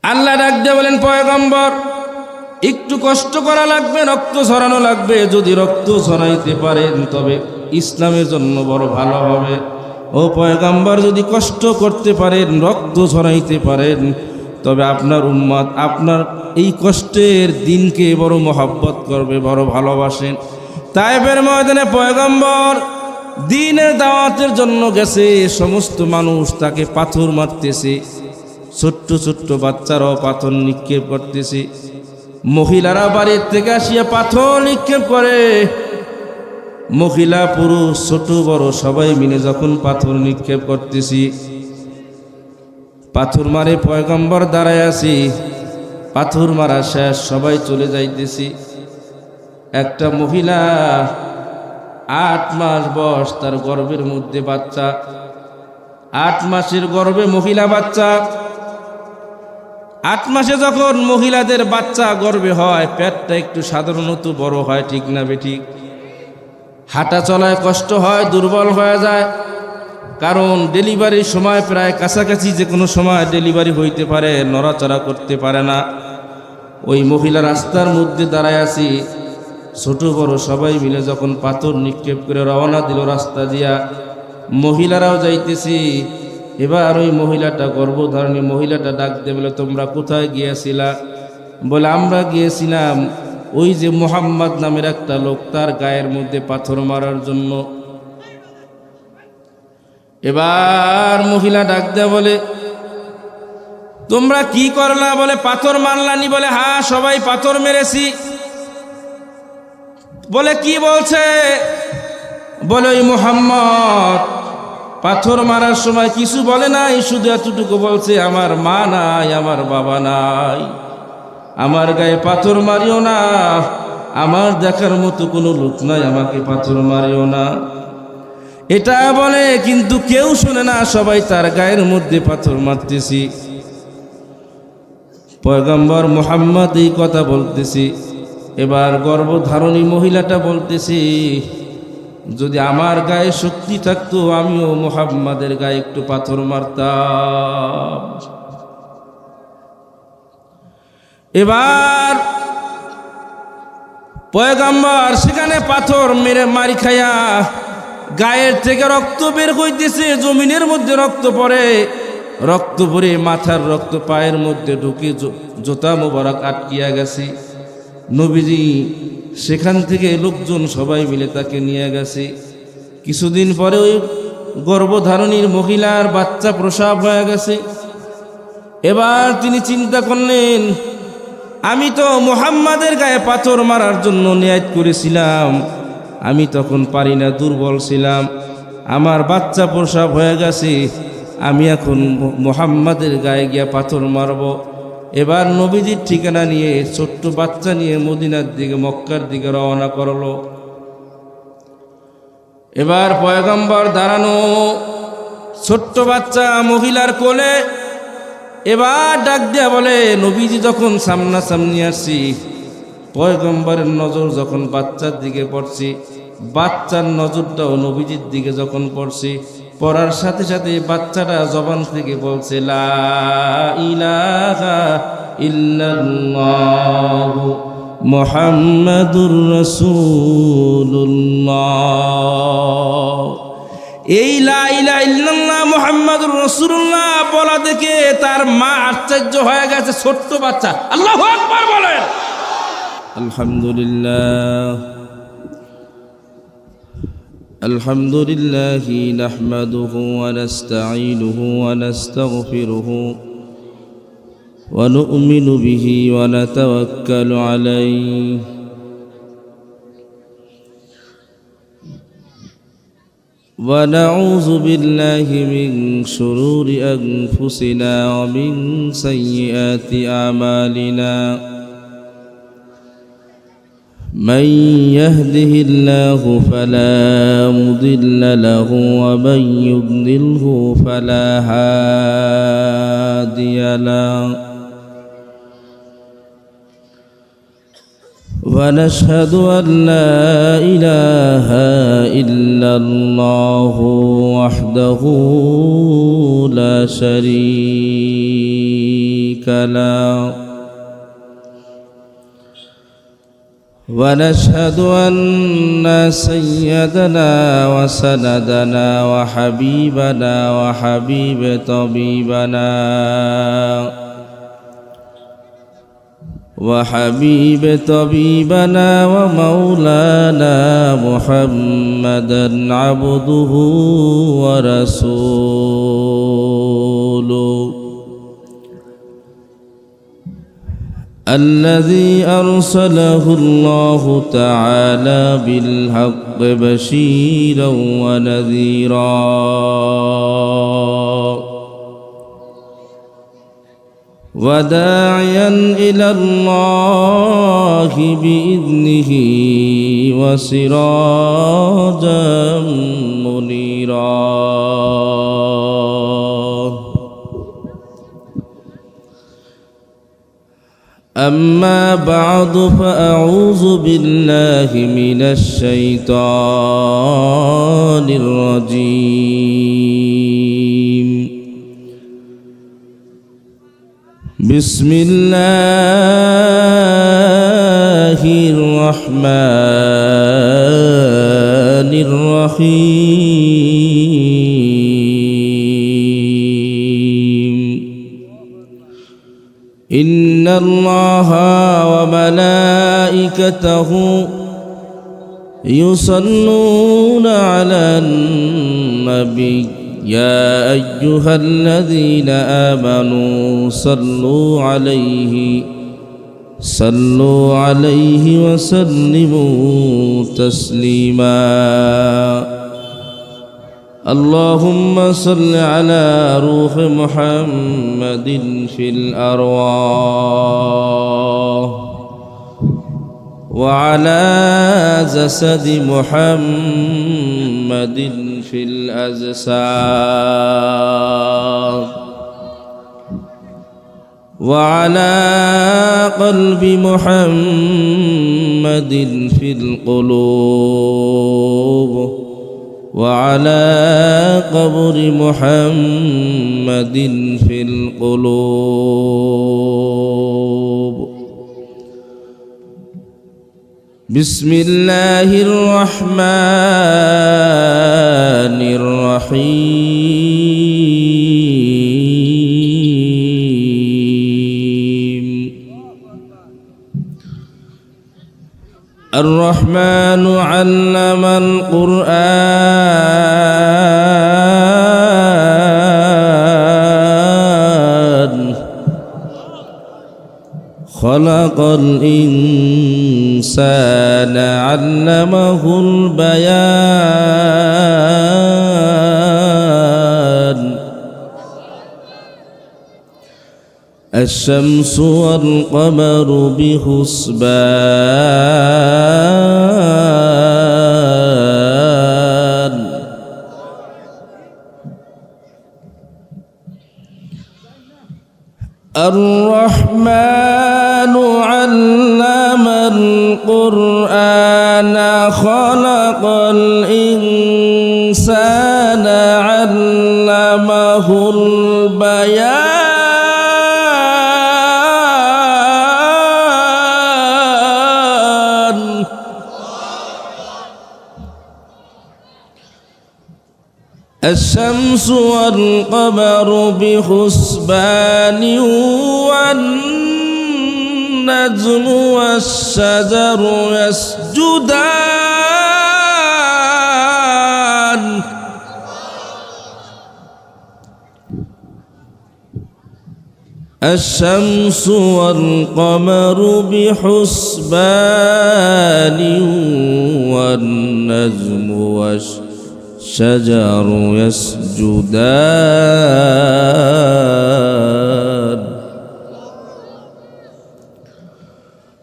আল্লাহ ডাক দিয়ে বলেন, পয়গম্বর একটু কষ্ট করা লাগবে, রক্ত ঝরানো লাগবে। যদি রক্ত ঝরাইতে পারেন তবে ইসলামের জন্য বড় ভালো হবে। ও পয়গম্বর, যদি কষ্ট করতে পারেন, রক্ত ঝরাইতে পারেন, তবে আপনার উম্মত আপনার এই কষ্টের দিনকে বড় মহব্বত করবে, বড় ভালোবাসেন। তায়েফের ময়দানে পয়গম্বর দ্বীনের দাওয়াতের জন্য গেছে। সমস্ত মানুষ তাকে পাথর মারতেছে, ছোট্ট ছোট্ট বাচ্চারাও পাথর নিক্ষেপ করতেছে। মহিলারা বাড়ির থেকে আসিয়া পাথর নিক্ষেপ করে। মহিলা পুরুষ ছোট বড় সবাই মিলে যখন পাথর নিক্ষেপ করতেছি, পাথর মারে পয়গম্বর দাঁড়ায় আছি। পাথর মারা শেষ, সবাই চলে যাইতেছি। একটা মহিলা 8 মাস বয়স, তার গর্ভের মধ্যে বাচ্চা। 8 মাসের গর্ভে মহিলা বাচ্চা। 8 মাসে যখন মহিলাদের বাচ্চা গর্ভে হয়, পেটটা একটু সাধারণত বড় হয়, ঠিক না বেঠিক? হাঁটা চলায় কষ্ট হয়, দুর্বল হয়ে যায়। কারণ ডেলিভারির সময় প্রায় কাছাকাছি, যে কোনো সময় ডেলিভারি হইতে পারে, নড়াচড়া করতে পারে না। ওই মহিলা রাস্তার মধ্যে দাঁড়ায় আছি। ছোট বড় সবাই মিলে যখন পাথর নিক্ষেপ করে রওনা দিল রাস্তা দিয়া, মহিলারাও যাইতেছি। এবার ওই মহিলাটা, গর্ভধারণী মহিলাটা ডাক দিয়ে বলে, তোমরা কোথায় গিয়েছিলা? বলে, আমরা গিয়েছিলাম ওই যে মুহাম্মদ নামের একটা লোক, তার গায়ের মধ্যে পাথর মারার জন্য। এবার মহিলা ডাক দিয়ে বলে, তোমরা কি করলা? বলে, পাথর মারলানি? বলে, হ্যাঁ, সবাই পাথর মেরেছি। বলে, কি বলছে? বলে, ওই মুহাম্মদ পাথর মারার সময় কিছু বলে নাই, শুধু এতটুকু বলছে, আমার মা নাই, আমার বাবা নাই, আমার গায়ে পাথর মারিও না, আমার দেখার মতো কোনো লোক নাই, আমাকে পাথর মারিও না। এটা বলে, কিন্তু কেউ শুনে না, সবাই তার গায়ের মধ্যে পাথর মারতেছি। পয়গম্বর মুহাম্মদ এই কথা বলতেছি। এবার গর্ভধারণী মহিলাটা বলতেছি, যদি আমার গায়ে শক্তি থাকতো আমিও মুহাম্মাদের গায়ে একটু পাথর মারতাম। এবার পয়গম্বর সেখানে পাথর মেরে মারি খায়া গায়ের থেকে রক্ত বের হইতেছে, জমিনের মধ্যে রক্ত পড়ে। রক্ত পরে মাথার রক্ত পায়ের মধ্যে ঢুকে জোতা মোবারক আটকিয়া গেছে। নবীজি সেখান থেকে লোকজন সবাই মিলে তাকে নিয়ে গেছে। কিছুদিন পরে ওই গর্ভধারণীর মহিলার বাচ্চা প্রসব হয়ে গেছে। এবার তিনি চিন্তা করলেন, আমি তো মুহাম্মাদের গায়ে পাথর মারার জন্য নিয়ত করেছিলাম, আমি তখন পারি না, দুর্বল ছিলাম, আমার বাচ্চা প্রসব হয়ে গেছে, আমি এখন মুহাম্মাদের গায়ে গিয়া পাথর মারব। এবার নবীজির ঠিকানা নিয়ে ছোট্ট বাচ্চা নিয়ে মদিনার দিকে, মক্কার দিকে রওনা করলো। এবার পয়গম্বর দাঁড়ানো, ছোট্ট বাচ্চা মহিলার কোলে। এবার ডাক দিয়া বলে, নবীজি যখন সামনাসামনি আসছি, পয়গম্বরের নজর যখন বাচ্চার দিকে পড়ছি, বাচ্চার নজরটাও নবীজির দিকে যখন পড়ছি, পড়ার সাথে সাথে বাচ্চাটা জবান থেকে বলছে, লা ইলাহা ইল্লাল্লাহু মুহাম্মাদুর রাসূলুল্লাহ। এই লা ইলাহা ইল্লাল্লাহ মুহাম্মাদুর রাসূলুল্লাহ বলা দেখে তার মা আশ্চর্য হয়ে গেছে। ছোট্ট বাচ্চা, আল্লাহু আকবার বলেন। আলহামদুলিল্লাহ আলহামদুলিল্লাহি নাহমাদুহু ওয়া নাস্তাঈনুহু ওয়া নাস্তাগফিরুহু ওয়া নু'মিনু বিহি ওয়া নাতাওয়াক্কালু আলাইহি ওয়া নাউযু বিল্লাহি মিন শুরুরি আনফুসিনা ওয়া মিন সাইয়্যাতি আমালিনা। من يهده الله فلا مضل له ومن يضلله فلا هادي له ونشهد أن لا إله إلا الله وحده لا شريك شريك له ونشهد أن سيدنا وسندنا وحبيبنا وحبيب طبيبنا ومولانا محمدا عبده ورسوله الذي أرسله الله تعالى بالحق بشيرا ونذيرا وداعيا إلى الله بإذنه وسراجا منيرا أما بعد فأعوذ بالله من الشيطان الرجيم بسم الله الرحمن الرحيم إن الله وملائكته يصلون على النبي يا أيها الذين آمنوا صلوا عليه وسلموا تسليما اللهم صل على روح محمد في الأرواح وعلى جسد محمد في الأجساد وعلى قلب محمد في القلوب وعلى قبر محمد في القلوب بسم الله الرحمن الرحيم الرحمن علم القرآن خلق الإنسان علمه البيان الشمس والقمر بحسبان الرحمن علم القرآن خلق الإنسان علمه البيان الشمس والقمر بحسبان والنجم والشجر يسجدان الشمس والقمر بحسبان والنجم والشجر يسجدان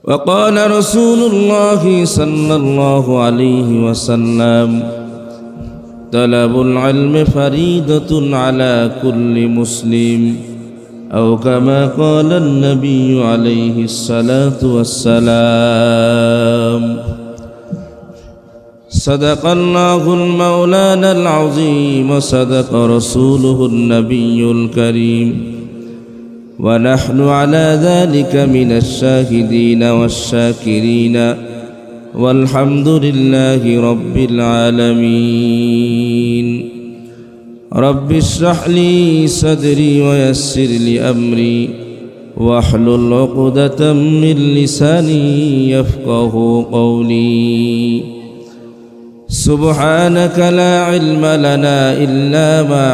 وقال رسول الله صلى الله عليه وسلم طلب العلم فريضة على كل مسلم أو كما قال النبي عليه الصلاة والسلام صدق الله المولانا العظيم وصدق رسوله النبي الكريم ونحن على ذلك من الشاهدين والشاكرين والحمد لله رب العالمين رب اشرح لي صدري ويسر لي أمري واحلل عقدة من لساني يفقه قولي سبحانك لا علم لنا إلا ما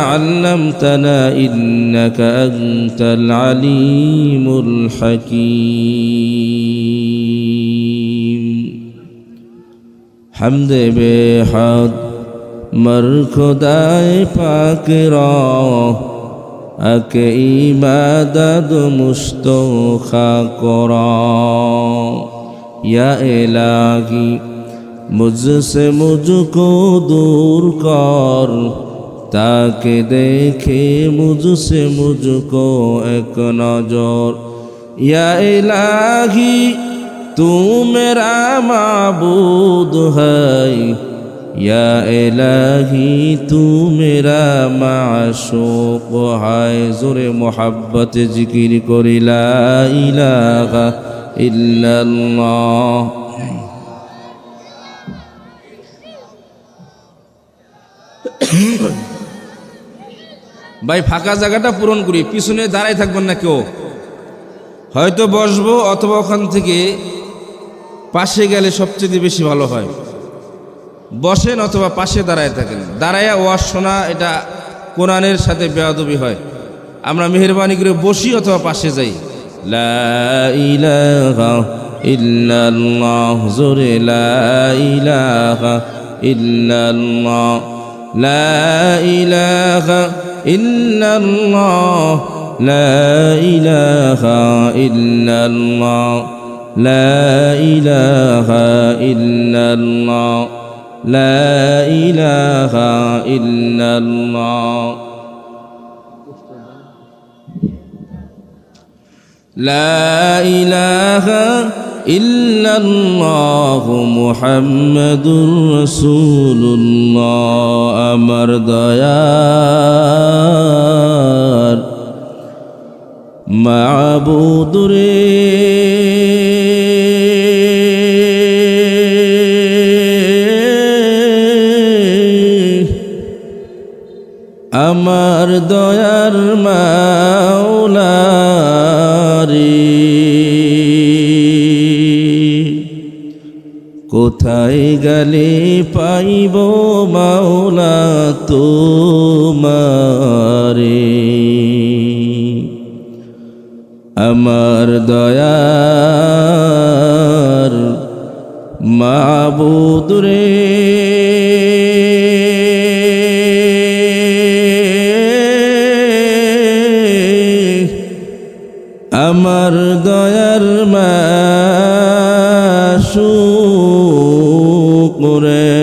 علمتنا إنك أنت العليم الحكيم حمد بحد مرخدائے پاک را اک عبادت مستوخا کرا یا الہی مجھ سے مجھ کو دور کر تاکہ دیکھے مجھ سے مجھ کو ایک نظر یا الہی تو میرا معبود ہے یا الہی تو میرا معشوق ہے زور محبت ذکر کری لا الہ الا اللہ ভাই ফাঁকা জায়গাটা পূরণ করি পিছনে দাঁড়াই থাকবেন না কেউ হয়তো বসবো অথবা ওখান থেকে পাশে গেলে সবচেয়ে বেশি ভালো হয় বসেন অথবা পাশে দাঁড়ায় থাকেন দাঁড়ায়া ওয়াজ শোনা এটা কোরআনের সাথে বেয়াদবি হয় আমরা মেহেরবানি করে বসি অথবা পাশে যাই লা ইলাহা ইল্লাল্লাহ জোরে লা ইলাহা ইল্লাল্লাহ লা ইলাহা ইল্লাল্লাহ লা ইলাহা ইল্লাল্লাহ লা ইলাহা ইল্লাল্লাহ লা ইলাহা ইল্লাল্লাহ লা ইলাহা ইল্লাল্লাহ মুহাম্মাদুর রাসূলুল্লাহ আমার দয়ার মাবুদ রে আমার দয়ার মাওলা রে কোথায় গেলে পাইব মাওলা তোমারে আমার দয়ার মাবুদ রে আমার দয়ার মাশূক রে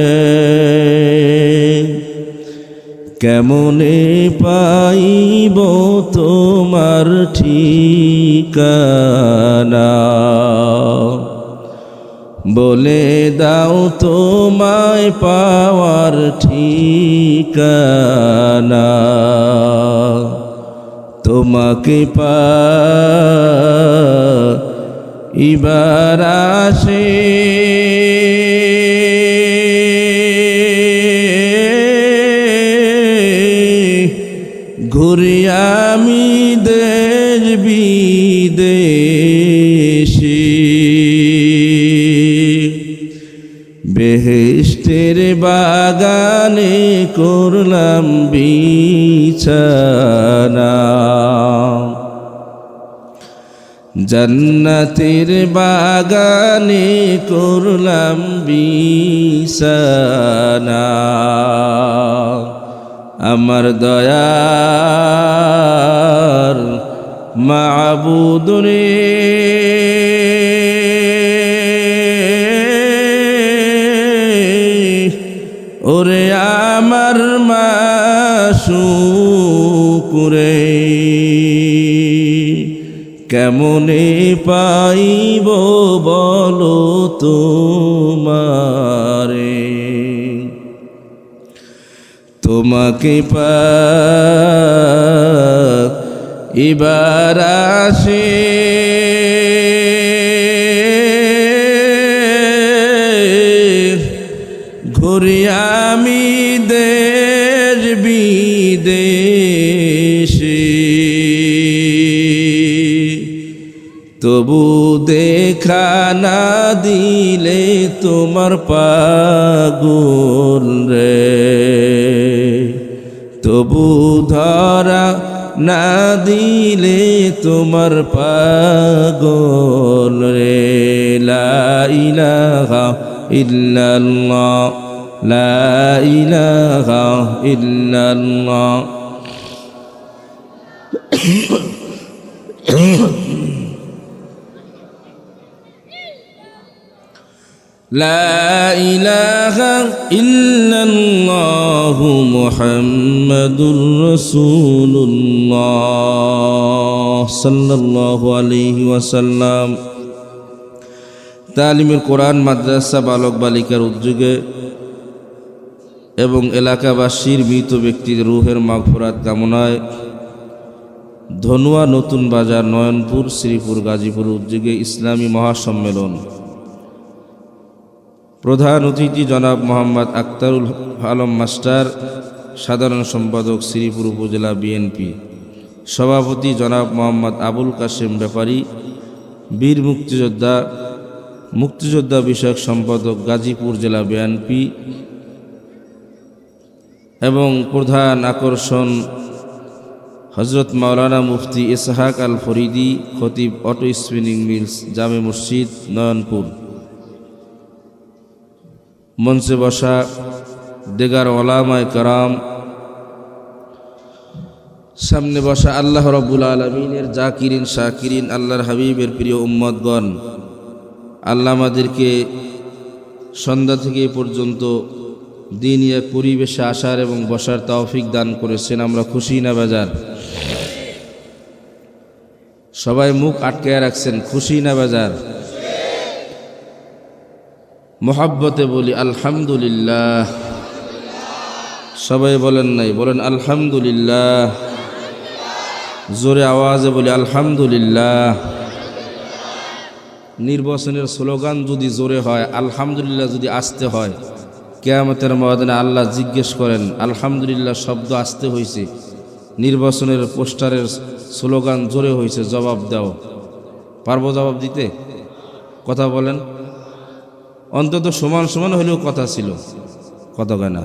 কেমনে পাইব তোমার ঠিকানা বলে দাও তোমায় পাওয়ার ঠিকানা তোমাকে পাইবার আসে ঘুরি আমি দেশ বিদেশে বেহেশতের বাগানে করলাম বিছানা জান্নাতের বাগানে করলাম বিছানা আমার দয়ার মাবুদ রে ওরে আমার মাশূক রে কেমনে পাইব বলো তোমারে তোমাকে এবার আসে ঘুরি আমি দেশ বিদেশে, তবু দেখা না দিলে তোমার পাগল রে, তবু ধরা না দিলে তোমার পাগল রে। লা ইলাহা ইল্লাল্লাহ, লা ইলাহা ইল্লাল্লাহ। লা ইলাহা ইল্লাল্লাহু মুহাম্মাদুর রাসূলুল্লাহ সাল্লাল্লাহু আলাইহি ওয়াসাল্লাম। তালিমুল কোরআন মাদ্রাসা বালক বালিকার উদ্যোগে এবং এলাকাবাসীর মৃত ব্যক্তির রূহের মাগফিরাত কামনায় ধনুয়া নতুন বাজার নয়নপুর শ্রীপুর গাজীপুর উদ্যোগে ইসলামী মহাসম্মেলন। প্রধান অতিথি জনাব মোহাম্মদ আক্তারুল আলম মাস্টার, সাধারণ সম্পাদক শ্রীপুর উপজেলা বিএনপি। সভাপতি জনাব মোহাম্মদ আবুল কাশেম ব্যাপারী, বীর মুক্তিযোদ্ধা বিষয়ক সম্পাদক গাজীপুর জেলা বিএনপি। এবং প্রধান আকর্ষণ হজরত মাওলানা মুফতি ইসহাক আল ফরিদি, খতিব অটো স্পিনিং মিলস জামে মসজিদ নয়নপুর। মঞ্চে বসা দেগার ওলামায়ে কেরাম, সামনে বসা আল্লাহ রাব্বুল আলামিনের জাকিরিন শাকিরিন, আল্লাহর হাবিবের প্রিয় উম্মতগণ, আল্লাহ আমাদেরকে সন্ধ্যা থেকে পর্যন্ত দিনই এক পরিবেশে আসার এবং বসার তৌফিক দান করেছেন। আমরা খুশি না বেজার? সবাই মুখ আটকায় রাখছেন, খুশি না বেজার? মোহাব্বতে বলি আলহামদুলিল্লাহ। সবাই বলেন নাই, বলেন আলহামদুলিল্লাহ। জোরে আওয়াজে বলি আলহামদুলিল্লাহ। নির্বাচনের স্লোগান যদি জোরে হয়, আলহামদুলিল্লাহ যদি আস্তে হয়, কিয়ামতের ময়দানে আল্লাহ জিজ্ঞেস করেন আলহামদুলিল্লাহ শব্দ আস্তে হয়েছে, নির্বাচনের পোস্টারের স্লোগান জোরে হয়েছে, জবাব দাও। পারবো জবাব দিতে? কথা বলেন। অন্তত সমান সমান হলেও কথা ছিল, কত গানা।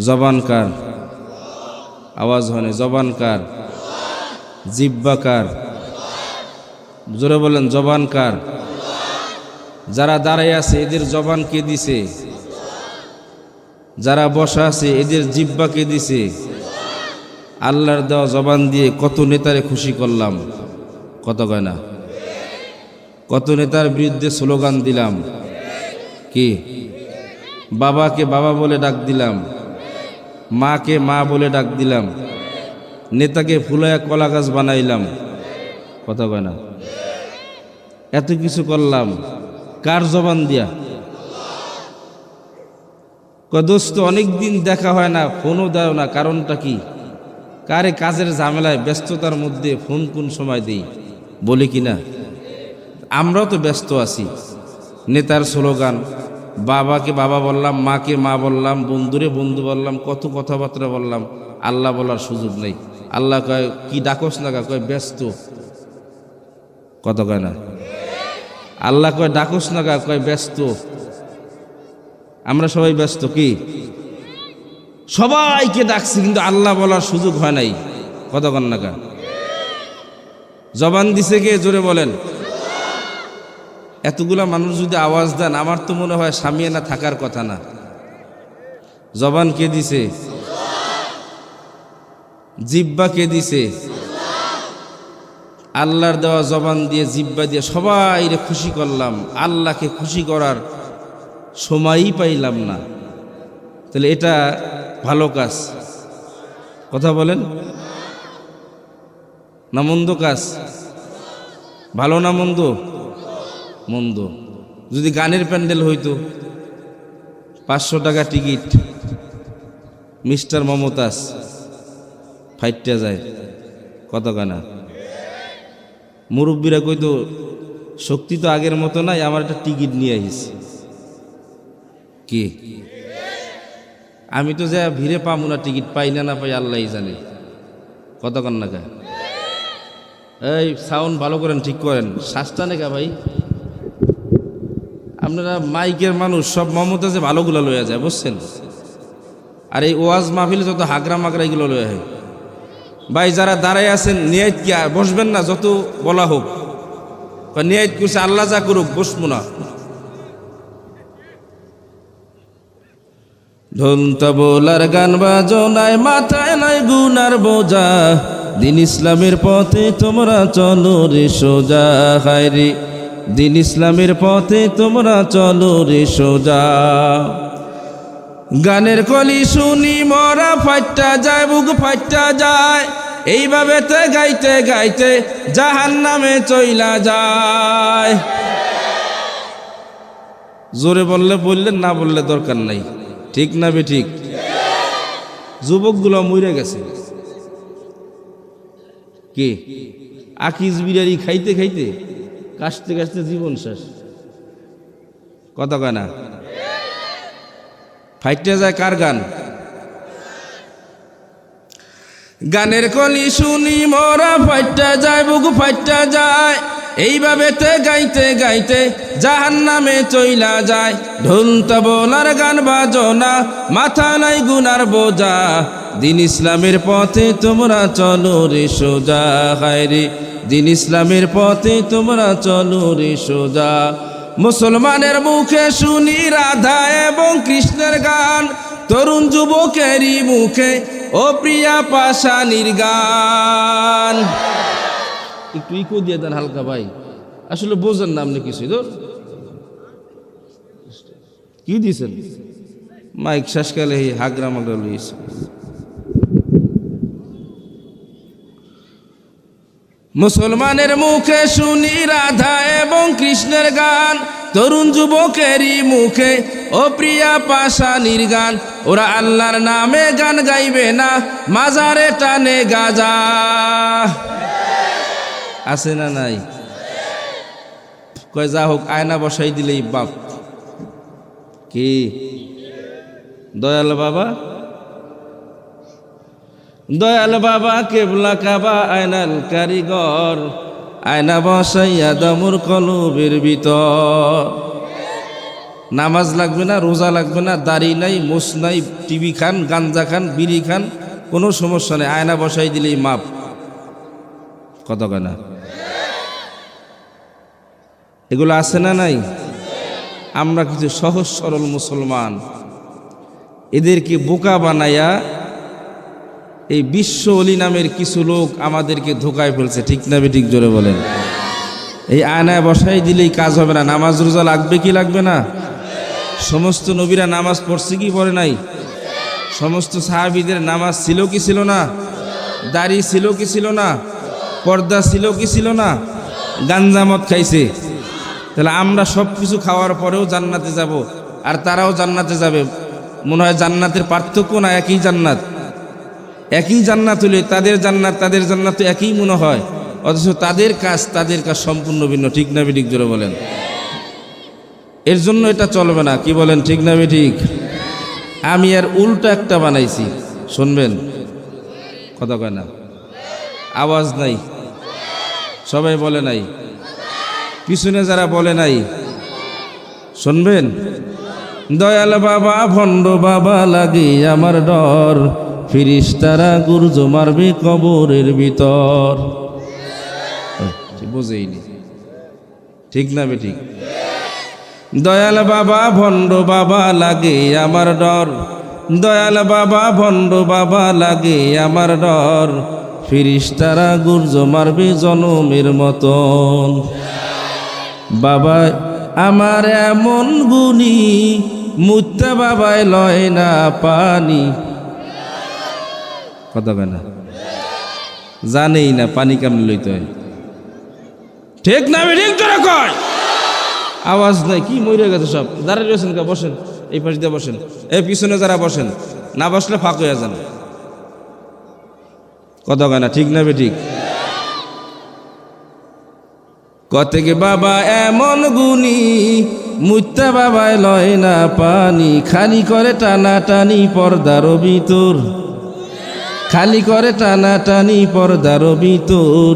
জবান কার? আওয়াজ হয়, জবান কার? জিব্বা কার? জোরে বলেন, জবান কার? যারা দাঁড়ায় আছে এদের জবান কে দিছে? যারা বসা আছে এদের জিব্বা কে দিছে? আল্লাহর দেওয়া জবান দিয়ে কত নেতারে খুশি করলাম, কত গয়না। কত নেতার বিরুদ্ধে স্লোগান দিলাম, কি বাবাকে বাবা বলে ডাক দিলাম, মাকে মা বলে ডাক দিলাম, নেতাকে ফুলায়া কলা গাছ বানাইলাম, কত গয়না। এত কিছু করলাম কার জবান দিয়া? দোস্ত অনেকদিন দেখা হয় না, ফোনও দাও না, কারণটা কি? কারে কাজের ঝামেলায় ব্যস্ততার মধ্যে ফোন কোন সময় দেই, বলি কি না? আমরাও তো ব্যস্ত আছি। নেতার স্লোগান, বাবাকে বাবা বললাম, মাকে মা বললাম, বন্ধুরে বন্ধু বললাম, কত কথাবার্তা বললাম, আল্লাহ বলার সুযোগ নেই। আল্লাহ কয় কি ডাকস না, কয় ব্যস্ত, কত কয় না। আল্লাহ কয় ডাকস না, কয় ব্যস্ত। আমরা সবাই ব্যস্ত, কি সবাইকে ডাকছি কিন্তু আল্লাহ বলার সুযোগ হয় নাই, কত কন্যা। জবান দিছে কে? জোরে বলেন। এতগুলা মানুষ যদি আওয়াজ দেন, আমার তো মনে হয় সামিয়ানা থাকার কথা না। জবান কে দিছে? জিব্বা কে দিছে? আল্লাহর দেওয়া জবান দিয়ে, জিব্বা দিয়ে সবাইরে খুশি করলাম, আল্লাহকে খুশি করার সময়ই পাইলাম না। তাহলে এটা ভালো কাজ, কথা বলেন না মন্দ কাজ? ভালো না মন্দ? মন্দ। যদি গানের প্যান্ডেল হইতো, 500 টাকা টিকিট, মিস্টার মমতাজ ফাইটটা যায় কত কানা। মুরব্বীরা কইতো শক্তি তো আগের মতো নাই, আমার একটা টিকিট নিয়ে আহিস। কি আমি তো যা ভিড়ে পাবো না, টিকিট পাই না না পাই আল্লাহই জানে। কত কান্না কা এই সাউন্ড ভালো করেন, ঠিক করেন, শ্বাসটা নেকা ভাই। আপনারা মাইকের মানুষ, সব মমতাজে ভালোগুলো লইয়া যায় বুঝছেন। আর এই ওয়াজ মাহফিলে যত হাগরা মাগরা এগুলো লইয়া হয় ভাই। যারা দাঁড়ায় আছেন নিয়াত কি বসবেন না, যত বলা হোক নিয়াত করছে আল্লাহ যা করুক, বসবো না। ঢোল তবলার গান বাজনায় মাথায় নাই গুনার বোঝা, দিন ইসলামের পথে তোমরা চলো রে সোজা। হায় রে দিন ইসলামের পথে তোমরা চলো রে সোজা। গানের কলি শুনি মরা ফাইটটা যায়, বুক ফাইটটা যায়, এইভাবে তে গাইতে গাইতে জাহান্নামে চইলা যায়। জোরে বললে বললেন, না বললে দরকার নাই, ঠিক না বে ঠিক। যুবকগুলো মরে গেছে কি আকিজ বিরিয়ানি খাইতে খাইতে, কাশতে কাশতে জীবন শেষ। কত গানা ফাইটে যায় কার গান? গানের কলি শুনি মোরা ফাইটটা যায়, বুক ফাইটটা যায়, এইভাবে তে গাইতে গাইতে জাহান্নামে চইলা যায়। ঢোল তবলার গান বাজনা মাথা নাই গুনার বোঝা, দিন ইসলামের পথে তোমরা চলো রে সোজা। হায় রে দিন ইসলামের পথে তোমরা চলো রে সোজা। মুসলমানের মুখে শুনি রাধা এবং কৃষ্ণের গান, তরুণ যুবকেরই মুখে ও প্রিয়া পাশানির গান। একটু ইকো দিয়ে দেন হালকা ভাই, আসলে বোঝেন না আপনি কিছু। কি দিয়েছেন মাইক শেষকালে হাগরা মাগরা লইছে। মুসলমানের মুখে শুনি রাধা এবং কৃষ্ণের গান, তরুণ যুবকেরই মুখে ও প্রিয়া পাশানির গান। ওরা আল্লাহর নামে গান গাইবে না, মাজারে টানে গাজা। আছে না নাই? কয় যা হোক আয়না বসাই দিলেই বাপ। কি দয়াল বাবা, দয়াল বাবা কেবলা কাবা আয়নাল কারিগর, আয়না বসাইয়া দমুর কলবের ভিতর। নামাজ লাগবে না, রোজা লাগবে না, দাড়ি নাই, মোছ নাই, টিভি খান, গাঞ্জা খান, বিড়ি খান, কোনো সমস্যা নেই, আয়না বসাই দিলেই মাপ। কত কেনা এগুলো আছে না নাই? আমরা কিছু সহজ সরল মুসলমান, এদেরকে বোকা বানাইয়া এই বিশ্ব অলি নামের কিছু লোক আমাদেরকে ধোকায় ফেলছে। ঠিক না বেঠিক জোরে বলেন। এই আয়নায় বসাই দিলেই কাজ হবে না। নামাজ রোজা লাগবে কি লাগবে না? সমস্ত নবীরা নামাজ পড়ছে কি পড়ে নাই? সমস্ত সাহাবীদের নামাজ ছিল কি ছিল না? দাড়ি ছিল কি ছিল না? পর্দা ছিল কি ছিল না? গাঞ্জামত খাইছে। তাহলে আমরা সব কিছু খাওয়ার পরেও জান্নাতে যাব, আর তারাও জান্নাতে যাবে। মনে হয় জান্নাতের পার্থক্য না, একই জান্নাত। একই জান্নাত হলে তাদের জান্নাত তো একই মনে হয়, অথচ তাদের কাজ সম্পূর্ণ ভিন্ন। ঠিক না বেঠিক জোরে বলেন। এর জন্য এটা চলবে না। কি বলেন ঠিক না বেঠিক? আমি আর উল্টা একটা বানাইছি, শুনবেন। কথা কয় না, আওয়াজ নাই, সবাই বলে নাই, পিছনে যারা বলে নাই শুনবেন। দয়াল বাবা ভণ্ড বাবা লাগে আমার ডর, ফিরিস্তারা গুরজ মারবে কবরের ভিতর। বুঝেইনি, ঠিক না বেঠিক? দয়াল বাবা ভণ্ড বাবা লাগে আমার ডর, দয়াল বাবা ভণ্ড বাবা লাগে আমার ডর, ফিরিস্তারা গুরজ মারবে জনমের মতন। বাবা আমার এমন গুণী, মুত্তা বাবায় লয় না পানি। কথা কেন জানেই না পানি কেমন লইতে হয়। ঠিক না ঠিক তোরা কয় আওয়াজ নাই। কি মরে গেছে সব? দাঁড়িয়ে রয়েছেন, বসেন, এই পাশ দিয়ে বসেন, এই পিছনে যারা বসেন না বসলে ফাঁক হয়ে যান। কথা কয় না, ঠিক না ঠিক? কতকে বাবা এমন গুণী, মুত্তা বাবায় লয় না পানি, খালি করে টানা টানি পর্দার ভিতর, খালি করে টানা টানি পর্দার ভিতর।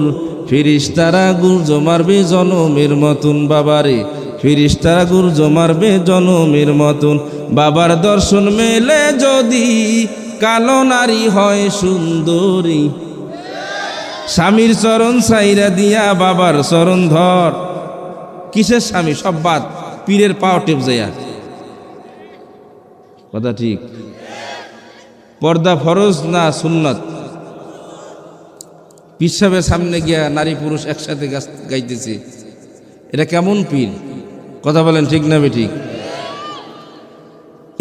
ফিরিস্তারা গুর্জ মারবে জনমের মতন বাবারে, ফিরিস্তারা গুর্জ মারবে জনমের মতন। বাবার দর্শন মেলে যদি কালো নারী হয় সুন্দরী, স্বামীর চরণ সাইরা দিয়া বাবার চরণ ধর। কিসের স্বামী? সব বাদ, পীরের পাও টেপ যাইয়া। কথা ঠিক? পর্দা ফরজ না সুন্নত? পিসাবের সামনে গিয়া নারী পুরুষ একসাথে গাইতেছে, এটা কেমন পীর? কথা বলেন, ঠিক না ঠিক?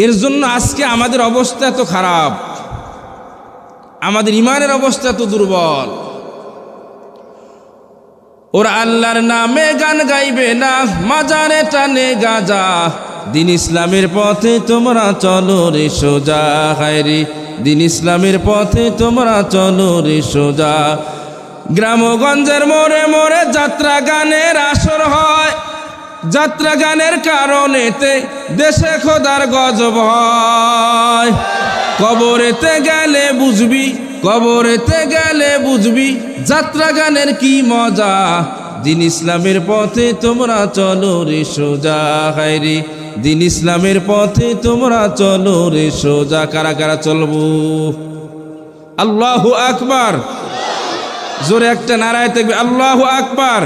এর জন্য আজকে আমাদের অবস্থা এত খারাপ, আমাদের ইমানের অবস্থা এত দুর্বল। ওরা আল্লাহর নামে গান গাইবে না, মাজারে টানে গাজা। দিন ইসলামের পথে তোমরা চলো রে সোজা, হায়রে দিন ইসলামের পথে তোমরা চলো রে সোজা। গ্রামগঞ্জের মোড়ে মোড়ে যাত্রা গানের আসর হয়, যাত্রা গানের কারণেতে দেশে খোদার গজব হয়। কবরেতে গেলে বুঝবি, কবরেতে গেলে বুঝবি যাত্রা গানের কি মজা। দিন ইসলামের পথে তোমরা চলো রে সোজা, হায়রে দিন ইসলামের পথে তোমরা চলো রে সোজা। কারা কারা চলবো? আল্লাহু আকবার, জোরে একটা নারায়ে তাকবীর। আল্লাহু আকবার,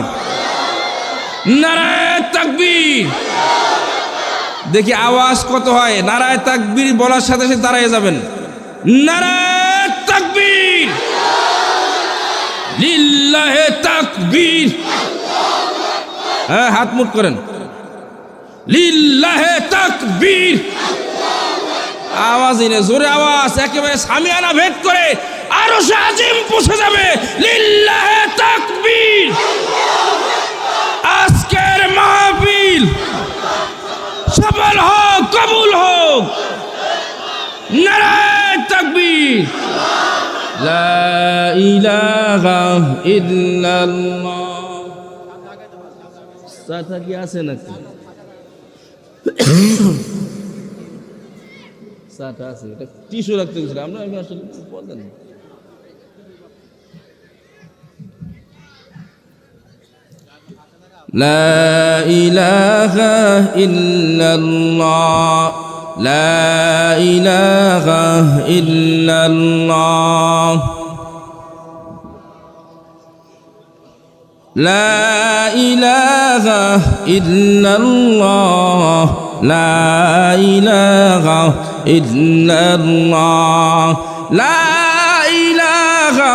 নারায়ে তাকবীর। দেখি আওয়াজ কত হয়। নারায়ে তাকবীর বলার সাথে সাথে দাঁড়িয়ে যাবেন। নারায়ে তাকবীর, লিল্লাহে তাকবীর। হ্যাঁ, হাত মুট করেন। লিল্লাহে তাকবীর। আওয়াজ এনে জোরে আওয়াজ, একেবারে সামিয়ানা ভেদ করে আরশে আজিম পৌঁছে যাবে। লিল্লাহে তাকবীর। আজকের মাহফিল সফল হোক, কবুল হোক। নারায়ে তাকবীর। লা ইলাহা ইল্লাল্লাহ। সাথে কি আছে নাকি? সাথে আছে, এটা টিস্যু রাখতে গেছিলাম আমরা, আমি আসলে বলেন। লা ইলাহা ইল্লাল্লাহ, লা ইলাহা ইল্লাল্লাহ, লা ইলাহা ইল্লাল্লাহ, লা ইলাহা ইল্লাল্লাহ, লা ইলাহা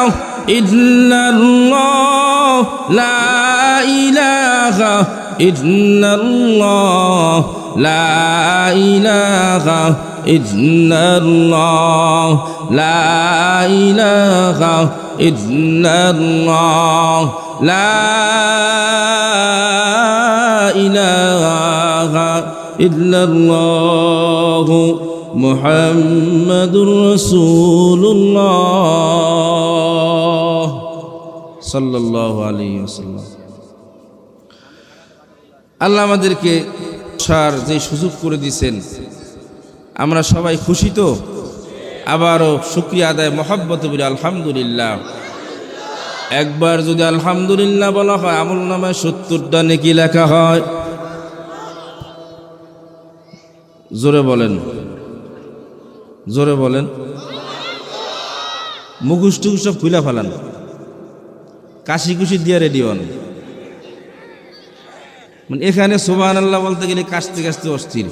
ইল্লাল্লাহ, লা ইলাহা ইল্লাল্লাহ, লা ইলাহা ইল্লাল্লাহ, লা ইলাহা ইল্লাল্লাহ, লা ইলাহা ইল্লাল্লাহ, মুহাম্মাদুর রাসূলুল্লাহ সাল্লাল্লাহু আলাইহি ওয়াসাল্লাম। আল্লাহ আমাদেরকে যে সুযোগ করে দিয়েছেন, আমরা সবাই খুশি তো? আবারও শুকরিয়া আদায় মহব্বত বলি আলহামদুলিল্লাহ। একবার যদি আলহামদুলিল্লাহ বলা হয়, আমল নামায় 70টা নেকি লেখা হয়। জোরে বলেন, জোরে বলেন। মুখোশ টুকুশ সব খুলে ফেলান, কাশি কুশি দিয়ে রেডি হন। মানে এখানে সুবহানাল্লাহ বলতে গেলে কাশতে কাশতে অস্থির,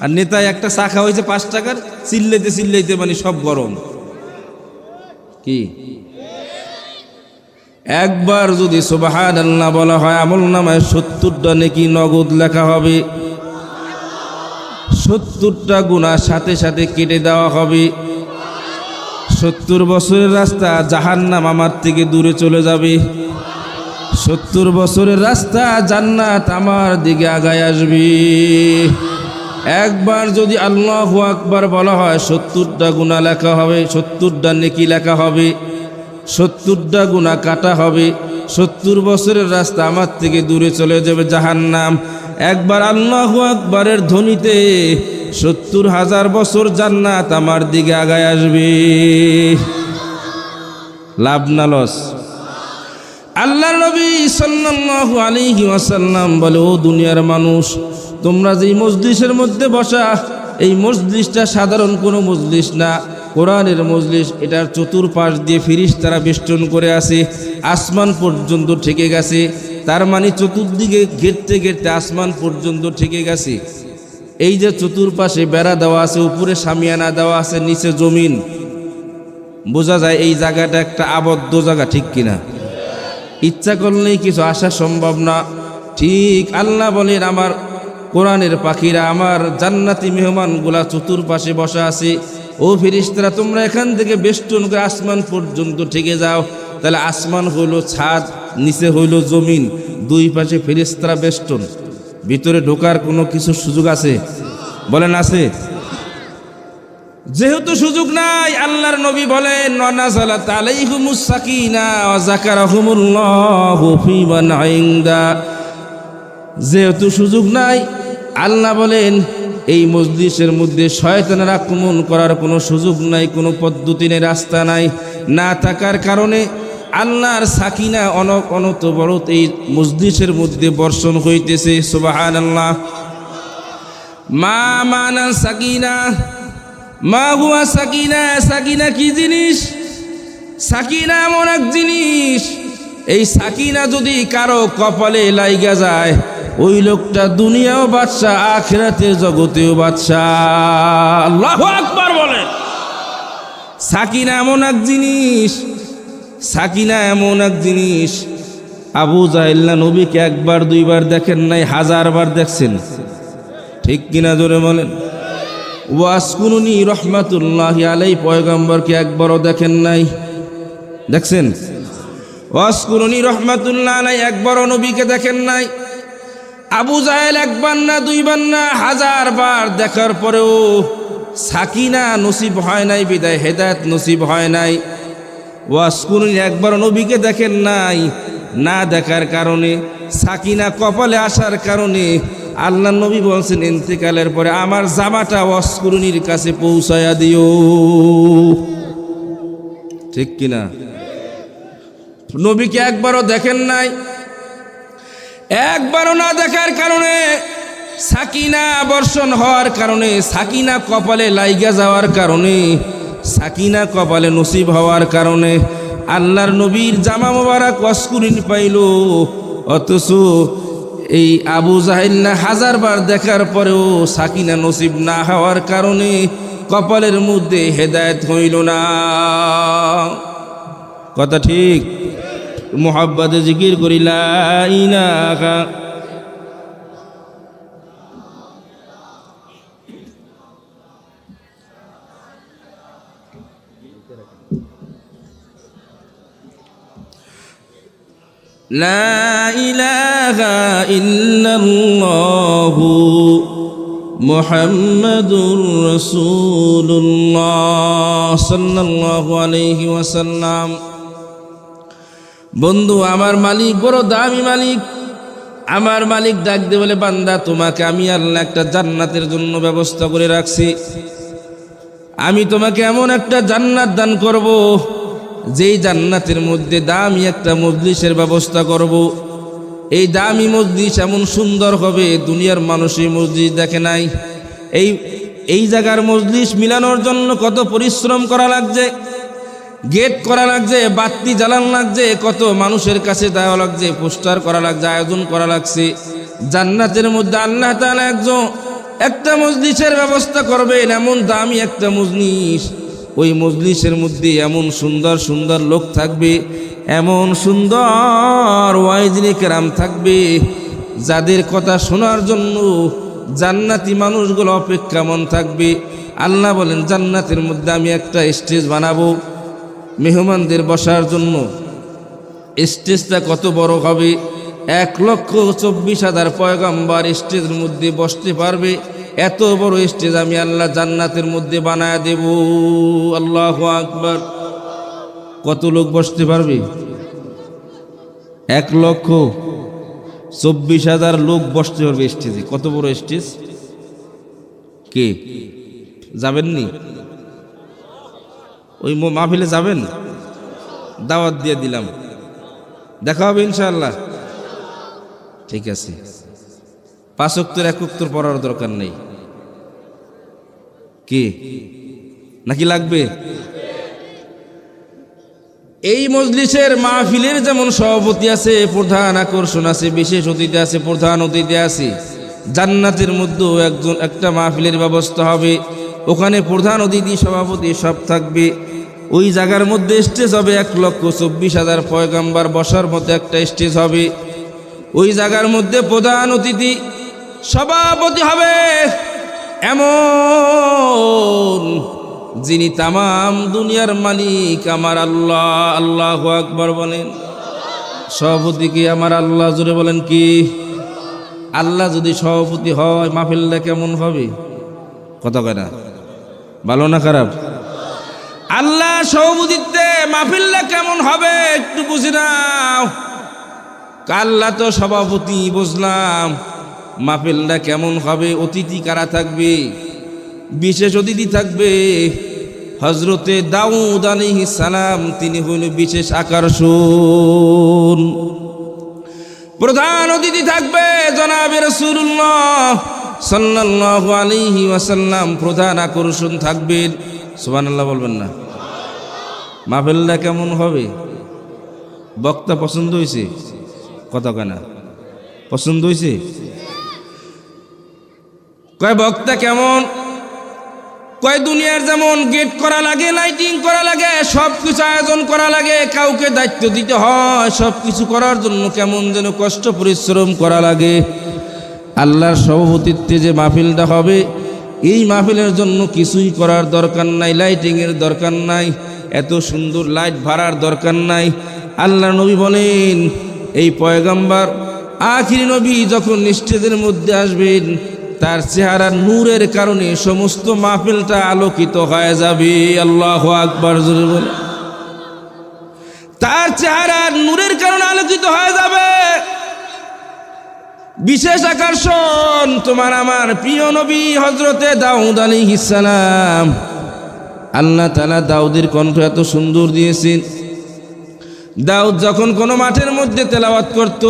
আর নেতায় একটা চা খাওয়া হয়েছে 5 টাকার, চিল্লাইতে চিল্লাইতে মানে সব গরম। কি একবার যদি সুবহানাল্লাহ বলা হয়, আমল নামায় 70টা নেকি নগদ লেখা হবে, 70টা গুনাহ সাথে সাথে কেটে দেওয়া হবে। 70 বছরের রাস্তা জাহান্নাম আমার থেকে দূরে চলে যাবে। 70 বছরের রাস্তা জান্নাত আমার দিকে আগায় আসবে। একবার যদি আল্লাহু আকবার বলা হয় 70টা গুনাহ লেখা হবে, 70টা নেকি লেখা হবে, 70টা গুনাহ কাটা হবে। 70 বছরের রাস্তা আমার থেকে দূরে চলে যাবে জাহান্নাম। একবার আল্লাহু আকবারের ধ্বনিতে 70,000 বছর জান্নাত আমার দিকে আগায় আসবে। লাভ না লস? আল্লাহর নবী সাল্লাল্লাহু আলাইহি ওয়াসাল্লাম বলে, ও দুনিয়ার মানুষ, তোমরা যেই মজলিসের মধ্যে বসা, এই মজলিসটা সাধারণ কোনো মজলিস না, কোরআনের মজলিস। এটার চতুর্পাশ দিয়ে ফেরেশতারা বেষ্টন করে আছে, আসমান পর্যন্ত ঠেকে গেছে। তার মানে চতুর্দিকে ঘেরতে ঘেরতে আসমান পর্যন্ত ঠেকে গেছে। এই যে চতুর্পাশে বেড়া দেওয়া আছে, উপরে শামিয়ানা দেওয়া আছে, নিচে জমিন, বোঝা যায় এই জায়গাটা একটা আবদ্ধ জায়গা, ঠিক কিনা? ইচ্ছা করলেই কিছু আসা সম্ভব না। ঠিক আল্লাহ বলেন, আমার কোরআনের পাখিরা, আমার জান্নাতি মেহমানগুলা চতুর্পাশে বসা আছে। ও ফেরেশতারা, তোমরা এখান থেকে বেষ্টন করে আসমান পর্যন্ত ঠেকে যাও। তাহলে আসমান হইল ছাদ, নিচে হইল জমিন, দুই পাশে ফেরেশতারা বেষ্টন। ভিতরে ঢোকার কোনো কিছু সুযোগ আছে? বলেন আছে? যেহেতু সুযোগ নাই, আল্লাহর নবী বলেন, নাযালাত আলাইহিমুস সাকিনা ওয়া যাকারাহুমুল্লাহু ফি মান ইনদা। যেহেতু সুযোগ নাই, আল্লাহ বলেন এই মজলিসের মধ্যে শয়তানের আক্রমণ করার কোনো সুযোগ নাই, কোনো পদ্ধতি নেই, রাস্তা নাই। না থাকার কারণে আল্লাহর সাকিনা অনবরত এই মজলিসের মধ্যে বর্ষণ হইতেছে। সুবহানাল্লাহ। মা মানা সাকিনা, মা হুয়া সাকিনা। সাকিনা কি জিনিস? সাকিনা এমন এক জিনিস, এই সাকিনা যদি কারো কপালে লাইগা যায়, ওই লোকটা দুনিয়াও বাদশা, আখিরাতের জগতেও বাদশা। আল্লাহু আকবার বলে। সাকিনা এমন এক জিনিস, সাকিনা এমন এক জিনিস। আবু জাহেল না নবীকে একবার দুইবার দেখেন নাই, 1000 বার দেখছেন, ঠিক কিনা? জোরে বলেন। ওয়াসকুনুনি রহমাতুল্লাহি আলাইহি পয়গম্বরকে একবারও দেখেন নাই, দেখছেন? ওয়াসকুনুনি রহমাতুল্লাহি আলাইহি একবারও নবীকে দেখেন নাই। আবু জাহেল একবার না দুইবার না 1000 বার দেখার পরেও সাকিনা নসিব হয় নাই, বিদায় হেদায়েত নসিব হয় নাই। ওয়াসকুনুনি একবারও নবীকে দেখেন নাই, না দেখার কারণে, সাকিনা কপালে আসার কারণে আল্লাহ নবী বলছেন, ইন্তেকালের পরে আমার জামাটা ওয়াসকুরুনির কাছে পৌঁছায়া দিও, ঠিক কিনা? নবীকে একবারও দেখেন নাই। একবারও না দেখার কারণে, সাকিনা বর্ষণ হওয়ার কারণে, সাকিনা কপালে লাইগা যাওয়ার কারণে, সাকিনা কপালে নসিব হওয়ার কারণে আল্লাহর নবীর জামা মোবারক ওয়াসকুরুনি পাইল। অথচ এই আবু জাহেল না 1000 বার দেখার পরেও সাকিনা নসিব না হওয়ার কারণে কপালের মধ্যে হেদায়েত হইল না। কথা ঠিক? মুহাব্বতে জিকির করি লা ইলাহা লা ইলাহা ইল্লাল্লাহু মুহাম্মাদুর রাসূলুল্লাহ সাল্লাল্লাহু আলাইহি ওয়াসাল্লাম। বন্ধু, আমার মালিক বড় দামি মালিক। আমার মালিক ডাক দিয়ে বলে, বান্দা, তোমাকে আমি আল্লাহ একটা জান্নাতের জন্য ব্যবস্থা করে রাখছি। আমি তোমাকে এমন একটা জান্নাত দান করব, যেই জান্নাতের মধ্যে দামি একটা মজলিসের ব্যবস্থা করব। এই দামি মজলিস এমন সুন্দর হবে, দুনিয়ার মানুষ এই মজলিস দেখে নাই। এই জায়গার মজলিস মিলানোর জন্য কত পরিশ্রম করা লাগছে, গেট করা লাগছে, বাতি জ্বালান লাগছে, কত মানুষের কাছে দেওয়া লাগছে, পোস্টার করা লাগছে, আয়োজন করা লাগছে। জান্নাতের মধ্যে আল্লাহ তাআলা একটা মজলিসের ব্যবস্থা করবেন, এমন দামি একটা মজলিস। ওই মজলিসের মধ্যে এমন সুন্দর সুন্দর লোক থাকবে, এমন সুন্দর ওয়াইজনে কেরাম থাকবে, যাদের কথা শোনার জন্য জান্নাতি মানুষগুলো অপেক্ষামান থাকবে। আল্লাহ বলেন, জান্নাতের মধ্যে আমি একটা স্টেজ বানাবো মেহমানদের বসার জন্য। স্টেজটা কত বড় হবে! 1,24,000 পয়গম্বর স্টেজের মধ্যে বসতে পারবে, এত বড় স্টেজ আমি আল্লাহ জান্নাতের মধ্যে বানায় দেব। আল্লাহু আকবার। কত লোক বসতে পারবে? 1,24,000 লোক বসতে পারবে স্টেজে। কত বড় স্টেজ! কে যাবেননি? ওই মাহফিলে যাবেন? দাওয়াত দিয়ে দিলাম, দেখা হবে ইনশাআল্লাহ। ঠিক আছে, 5 ওয়াক্তের 1 ওয়াক্ত পড়ার দরকার নেই কি নাকি লাগবে? এই মজলিসের মাহফিলের যেমন সভাপতি আছে, প্রধান আকর্ষণ আছে, বিশেষ অতিথি আছে, প্রধান অতিথি আছে, জান্নাতের মধ্যেও একটা মাহফিলের ব্যবস্থা হবে। ওখানে প্রধান অতিথি, সভাপতি সব থাকবে। ওই জায়গার মধ্যে স্টেজ হবে 1,24,000 পয়গাম্বার বসার মতো একটা স্টেজ হবে। ওই জায়গার মধ্যে প্রধান অতিথি, সভাপতি হবে এমন যিনি তামাম দুনিয়ার মালিক আমার আল্লাহ। আল্লাহু আকবার বলেন। সভাপতি কি আমার আল্লাহ? জোরে বলেন কি? আল্লাহ যদি সভাপতি হয় মাহফিলটা কেমন হবে? কথা কয় না? ভালো না খারাপ? আল্লাহ সভাপতিত্বে মাহফিলটা কেমন হবে একটু বুঝি নাও। আল্লাহ তো সভাপতি বুঝলাম, মাহফিলটা কেমন হবে? অতিথি কারা থাকবে? বিশেষ অতিথি থাকবে হযরতে দাউদ আলাইহিস সালাম, তিনি হইল বিশেষ আকর্ষণ। প্রধান অতিথি থাকবে জনাবে রাসূলুল্লাহ সাল্লাল্লাহু আলাইহি ওয়াসাল্লাম, প্রধান আকর্ষণ থাকবেন। সুবহানাল্লাহ বলবেন না? মাহফিলটা কেমন হবে? বক্তা পছন্দ হয়েছে? কথা কয় না? পছন্দ হয়েছে? কয় বক্তা কেমন? কয় দুনিয়ার যেমন গেট করা লাগে, লাইটিং করা লাগে, সব কিছু আয়োজন করা লাগে, কাউকে দায়িত্ব দিতে হয়, সব কিছু করার জন্য কেমন যেন কষ্ট পরিশ্রম করা লাগে। আল্লাহর সভাপতিত্বে যে মাহফিলটা হবে, এই মাহফিলের জন্য কিছুই করার দরকার নাই, লাইটিংয়ের দরকার নাই, এত সুন্দর লাইট ভাড়ার দরকার নাই। আল্লাহ নবী বলেন, এই পয়গম্বর আখিরি নবী যখন স্টেজের মধ্যে আসবেন, তার চেহারার নূরের কারণে সমস্ত মাহফিলটা আলোকিত হয়ে যাবে। আল্লাহু আকবার জোরে বলে। তার চেহারার নূরের কারণে আলোকিত হয়ে যাবে। বিশেষ আকর্ষণ তোমার আমার প্রিয় নবী হযরতে দাউদ আলাইহিস সালাম। আল্লাহ তাআলা দাউদের কণ্ঠ এত সুন্দর দিয়েছেন। দাউদ যখন কোনো মাঠের মধ্যে তেলাওয়াত করত,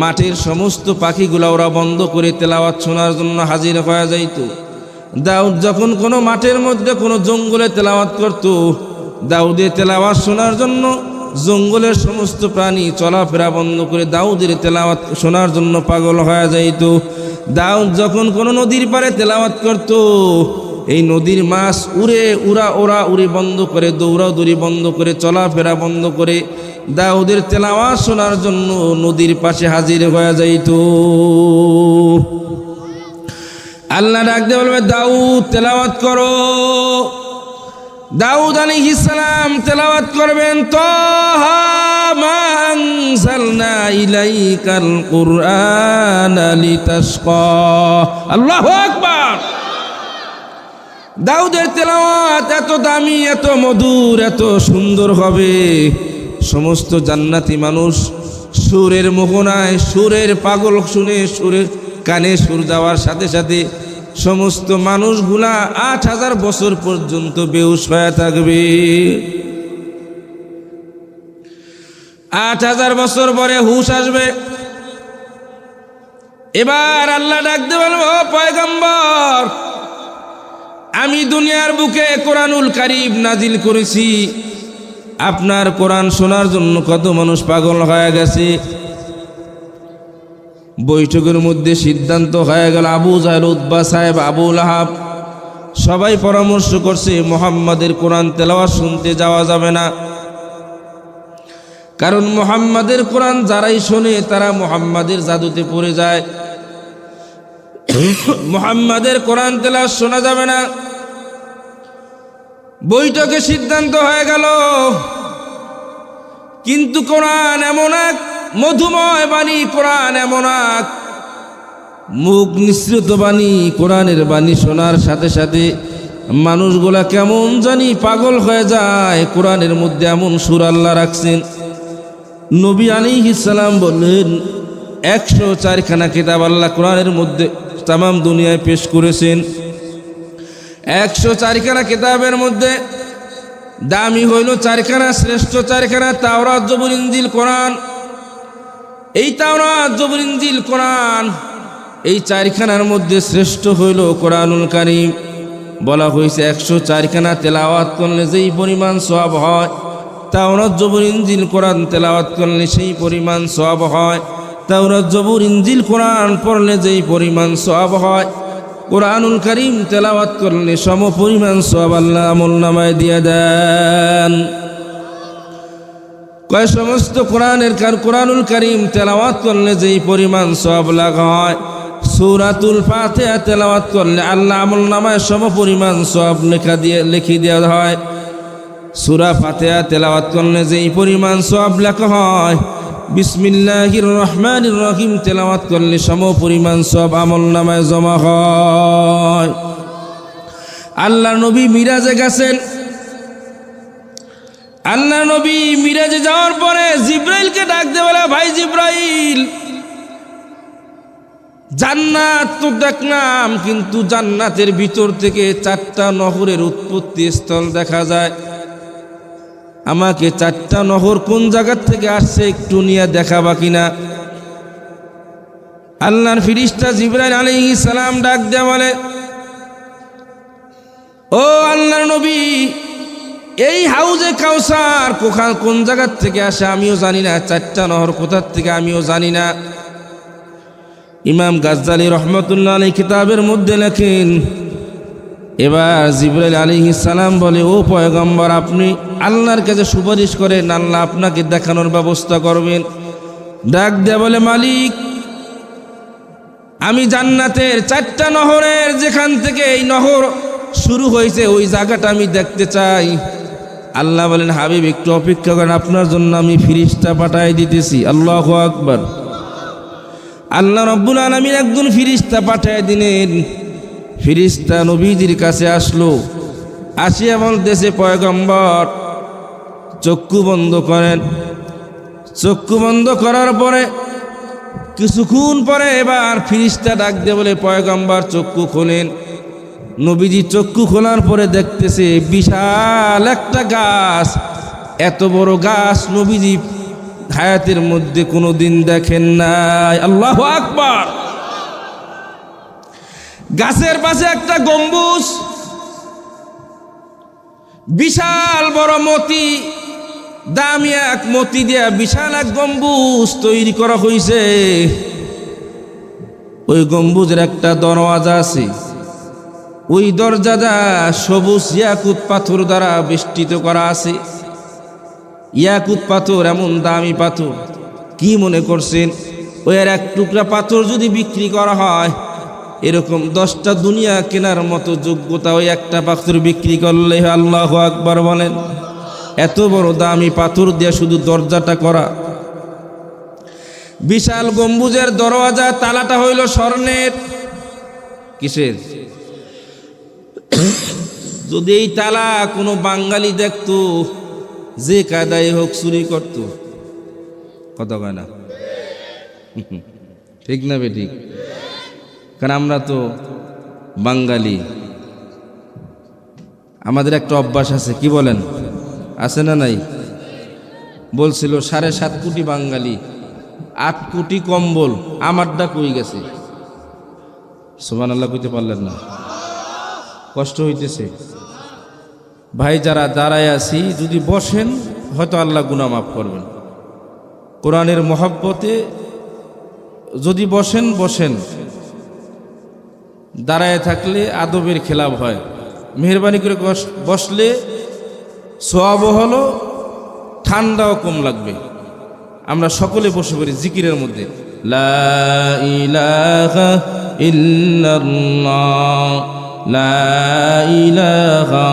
মাঠের সমস্ত পাখিগুলা ওরা বন্ধ করে তেলাওয়াত শোনার জন্য হাজির হয়ে যাইত। দাউদ যখন কোনো মাঠের মধ্যে কোনো জঙ্গলে তেলাওয়াত করত, দাউদের তেলাওয়াত শোনার জন্য জঙ্গলের সমস্ত প্রাণী চলাফেরা বন্ধ করে দাউদের তেলাওয়াত শোনার জন্য পাগল হয়ে যাইত। দাউদ যখন কোনো নদীর পাড়ে তেলাওয়াত করত, এই নদীর মাছ উড়ে বন্ধ করে, দৌড়াদৌড়ি বন্ধ করে, চলাফেরা বন্ধ করে দাউদের তেলাওয়াত শোনার জন্য নদীর পাশে হাজির হয়ে যাইত। আল্লাহ ডাক দিয়ে বলবে, দাউদ তেলাওয়াত করো। দাউদ আলাইহিস সালাম তেলাওয়াত করবেন, তাহা মা আনজালনা ইলাইকাল কুরআনা লিতাশকা। আল্লাহু আকবার। দাউদের তেলাওয়াত এত দামি, এত মধুর, এত সুন্দর হবে, সমস্ত জান্নাতি মানুষ সুরের মোহনায়, সুরের পাগল শুনে, সুরের কানে সুর যাওয়ার সাথে সাথে সমস্ত মানুষগুলা 8,000 বছর পর্যন্ত বেহুশ হয়ে থাকবে। 8,000 বছর পরে হুশ আসবে। এবার আল্লাহ ডাকতে বলবো, পয়গম্বর আমি দুনিয়ার বুকে কোরআনুল কারীম নাজিল করেছি, আপনার কোরআন শোনার জন্য কত মানুষ পাগল হয়ে গেছে। বৈঠকের মধ্যে সিদ্ধান্ত হয়ে গেল, আবু জাহেল, উতবা সাহেব, আবু লাহাব সবাই পরামর্শ করছে মুহাম্মাদের কোরআন তেলাওয়াত শুনতে যাওয়া যাবে না। কারণ মুহাম্মাদের কোরআন যারাই শোনে তারা মুহাম্মাদের জাদুতে পড়ে যায়। মুহাম্মাদের কোরআন তেলাওয়াত শোনা যাবে না। বৈঠকে সিদ্ধান্ত হয়ে গেল, কিন্তু কোরআন এমন এক মধুময় বাণী, কোরআন এমন এক মুখ নিঃসৃত বাণী, কোরআনের বাণী শোনার সাথে সাথে মানুষগুলা কেমন জানি পাগল হয়ে যায়। কোরআনের মধ্যে এমন সুর আল্লাহ রাখছেন। নবী আলাইহিস সালাম বললেন 104খানা কিতাব আল্লাহ কোরআনের মধ্যে তামাম দুনিয়ায় পেশ করেছেন। 104খানা কিতাবের মধ্যে দামি হইল 4খানা, শ্রেষ্ঠ 4খানা তাওরাত, জবুর, ইনজিল, কোরআন। এই তাওরাত, জবুর, ইনজিল, কোরআন এই 4খানার মধ্যে শ্রেষ্ঠ হইল কোরআনুল কারীম। বলা হয়েছে 104খানা তেলাওয়াত করলে যেই পরিমাণ সওয়াব হয়, তাওরাত, জবুর, ইনজিল, কোরআন তেলাওয়াত করলে সেই পরিমাণ সওয়াব হয়। তাওরাত, জবুর, ইনজিল, কোরআন পড়লে যেই পরিমাণ সওয়াব হয়, কোরআনুল কারীম তেলাওয়াত করলে সম পরিমাণ সওয়াব আল্লাহ আমলনামায় দিয়ে দেন। কয় সমস্ত কোরআনুল কারীম তেলাওয়াত করলে যেই পরিমাণ সওয়াব লাগা হয়, সূরাতুল ফাতিহা তেলাওয়াত করলে আল্লাহ আমলনামায় সম পরিমাণ সওয়াব লিখে দেওয়া হয়। সূরা ফাতিহা তেলাওয়াত করলে যেই পরিমাণ সওয়াব লেখা হয়, বিসমিল্লাহির রহমানির রহিম তেলাওয়াত করলে সম পরিমাণ সওয়াব আমলনামায় জমা হয়। আল্লাহ নবী মিরাজে গেছেন। আল্লাহ নবী মিরাজে যাওয়ার পরে জিব্রাইলকে ডাক দিয়ে বলে, ভাই জিব্রাইল, জান্নাত তো দেখলাম, কিন্তু জান্নাতের ভিতর থেকে 4টা নহরের উৎপত্তি স্থল দেখা যায়। আমাকে 4টা নহর কোন জায়গার থেকে আসছে একটু নিয়ে দেখাবা কিনা। আল্লাহর ফেরেশতা জিবরাইল আলাইহিস সালাম ডাক দিয়ে বলে, ও আল্লাহর নবী, এই হাউজে কাউসার কোন জায়গার থেকে আসে আমিও জানি না, 4টা নহর কোথার থেকে আমিও জানি না। ইমাম গাজ্জালী রহমতুল্লাহ আলাইহি কিতাবের মধ্যে লেখেন, এবার জিবরাইল আলাইহিস সালাম বলে, ও পয়গম্বর, আপনি আল্লাহর কাছে সুপারিশ করেন, আল্লাহ আপনাকে দেখানোর ব্যবস্থা করবেন। ডাক দেয়া বলে, মালিক, আমি জান্নাতের 4টা নহরের যেখান থেকে এই নহর শুরু হয়েছে ওই জায়গাটা আমি দেখতে চাই। আল্লাহ বলেন, হাবিব একটু অপেক্ষা করেন, আপনার জন্য আমি ফেরেশতা পাঠাই দিতেছি। আল্লাহু আকবার। আল্লাহ রাব্বুল আলামিন একজন ফেরেশতা পাঠায় দিলেন। ফেরেশতা নবীজির কাছে আসলো, আসিয়া বলতেছে, পয়গম্বর চক্ষু বন্ধ করেন। চক্ষু বন্ধ করার পরে কিছুক্ষণ পরে এবার ফেরেশতা ডাক দিয়ে বলে, পয়গম্বর চক্ষু খোলেন। নবীজি চক্ষু খোলার পরে দেখতেছে বিশাল একটা গাছ। এত বড় গাছ নবীজি হায়াতের মধ্যে কোনোদিন দেখেন নাই। আল্লাহু আকবার। গাছের পাশে একটা গম্বুজ, বিশাল বড় মতি, দামি এক মতি দিয়া বিশাল এক গম্বুজ তৈরি করা হয়েছে। ওই গম্বুজের একটা দরওয়াজা আছে, ওই দরজাটা সবুজ ইয়াকুত পাথর দ্বারা বেষ্টিত করা আছে। ইয়াকুত পাথর এমন দামি পাথর, কি মনে করছেন ওই আর এক টুকরা পাথর যদি বিক্রি করা হয়, এরকম 10টা দুনিয়া কেনার মতো যোগ্যতা ওই একটা পাথর বিক্রি করলে। আল্লাহু আকবার বলেন। এত বড় দামি পাথর দিয়ে শুধু দরজাটা করা। বিশাল গম্বুজের দরওয়াজা, তালাটা হইল স্বর্ণের। কিসের? যদি এই তালা কোনো বাঙালি দেখতো, যে কায়দায় হোক চুরি করত। কথা কয় না? ঠিক না বেঠিক? কারণ আমরা তো বাঙালি, আমাদের একটা অভ্যাস আছে। কি বলেন? আছে না নাই? বলছিল 7.5 কোটি বাঙালি, 8 কোটি কম্বল, আমারটা কই গেছে? সুবহানাল্লাহ কইতে পারলেন না? কষ্ট হইতেছে ভাই। যারা দাঁড়ায় আছি, যদি বসেন হয়তো আল্লাহ গুনাহ মাফ করবেন। কোরআনের মহব্বতে যদি বসেন, দাঁড়ায় থাকলে আদবের খেলাপ হয়। মেহরবানি করে বসলে সওয়াবও হলো, ঠান্ডাও কম লাগবে। আমরা সকলে বসে পড়ি জিকিরের মধ্যে, লা ইলাহা ইল্লাল্লাহ, লা ইলাহা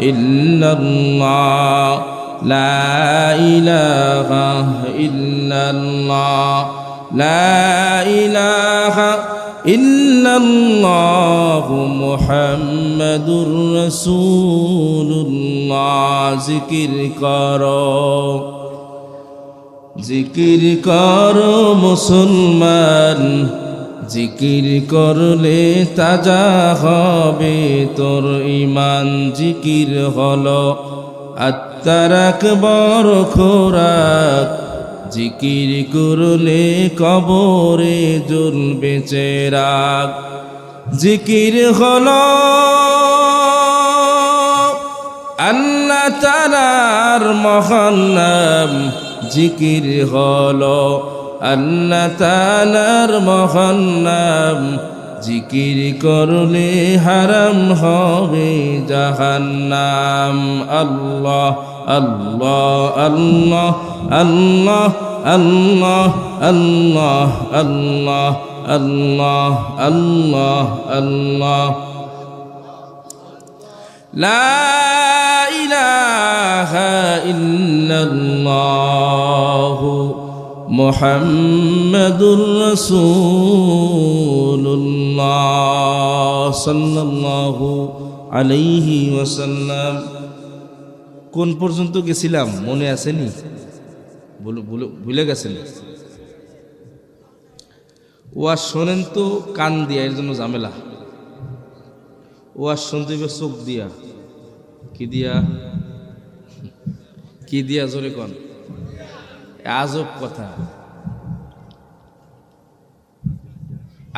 ইল্লাল্লাহ, লা ইলাহা ইল্লাল্লাহ, লা ইলাহা ইল্লাল্লাহু মুহাম্মাদুর রাসূলুল্লাহ। জিকির করো মুসলমান, জিকির করলে তাজা হবে তোর ঈমান। জিকির হলো আত্মার আকবর খোরাক, জিকির করলে কবরে জ্বলবে চেরাগ। জিকির হলো আল্লাহ তাআলার মহান নাম, জিকির হলো আল্লাহ তাআলার মহান নাম। জিকির করলে হারাম হবে জাহান্নাম। আল্লাহ আল্লাহ আল্লাহ আল্লাহ আল্লাহ আল্লাহ আল্লাহ আল্লাহ আল্লাহ আল্লাহ। লা ইলাহা ইল্লাল্লাহু মুহাম্মাদুর রাসূলুল্লাহ সাল্লাল্লাহু আলাইহি ওয়াসাল্লাম। কোন পর্যন্ত গেছিলাম মনে আসেনি? ভুলে গেছেন? ওয়াজ শোনেন তো কান দিয়া, এর জন্য ঝামেলা। ওয়াজ শুনতে হবে চোখ দিয়া। কি দিয়া? কি দিয়া? জোরে কন। আজব কথা।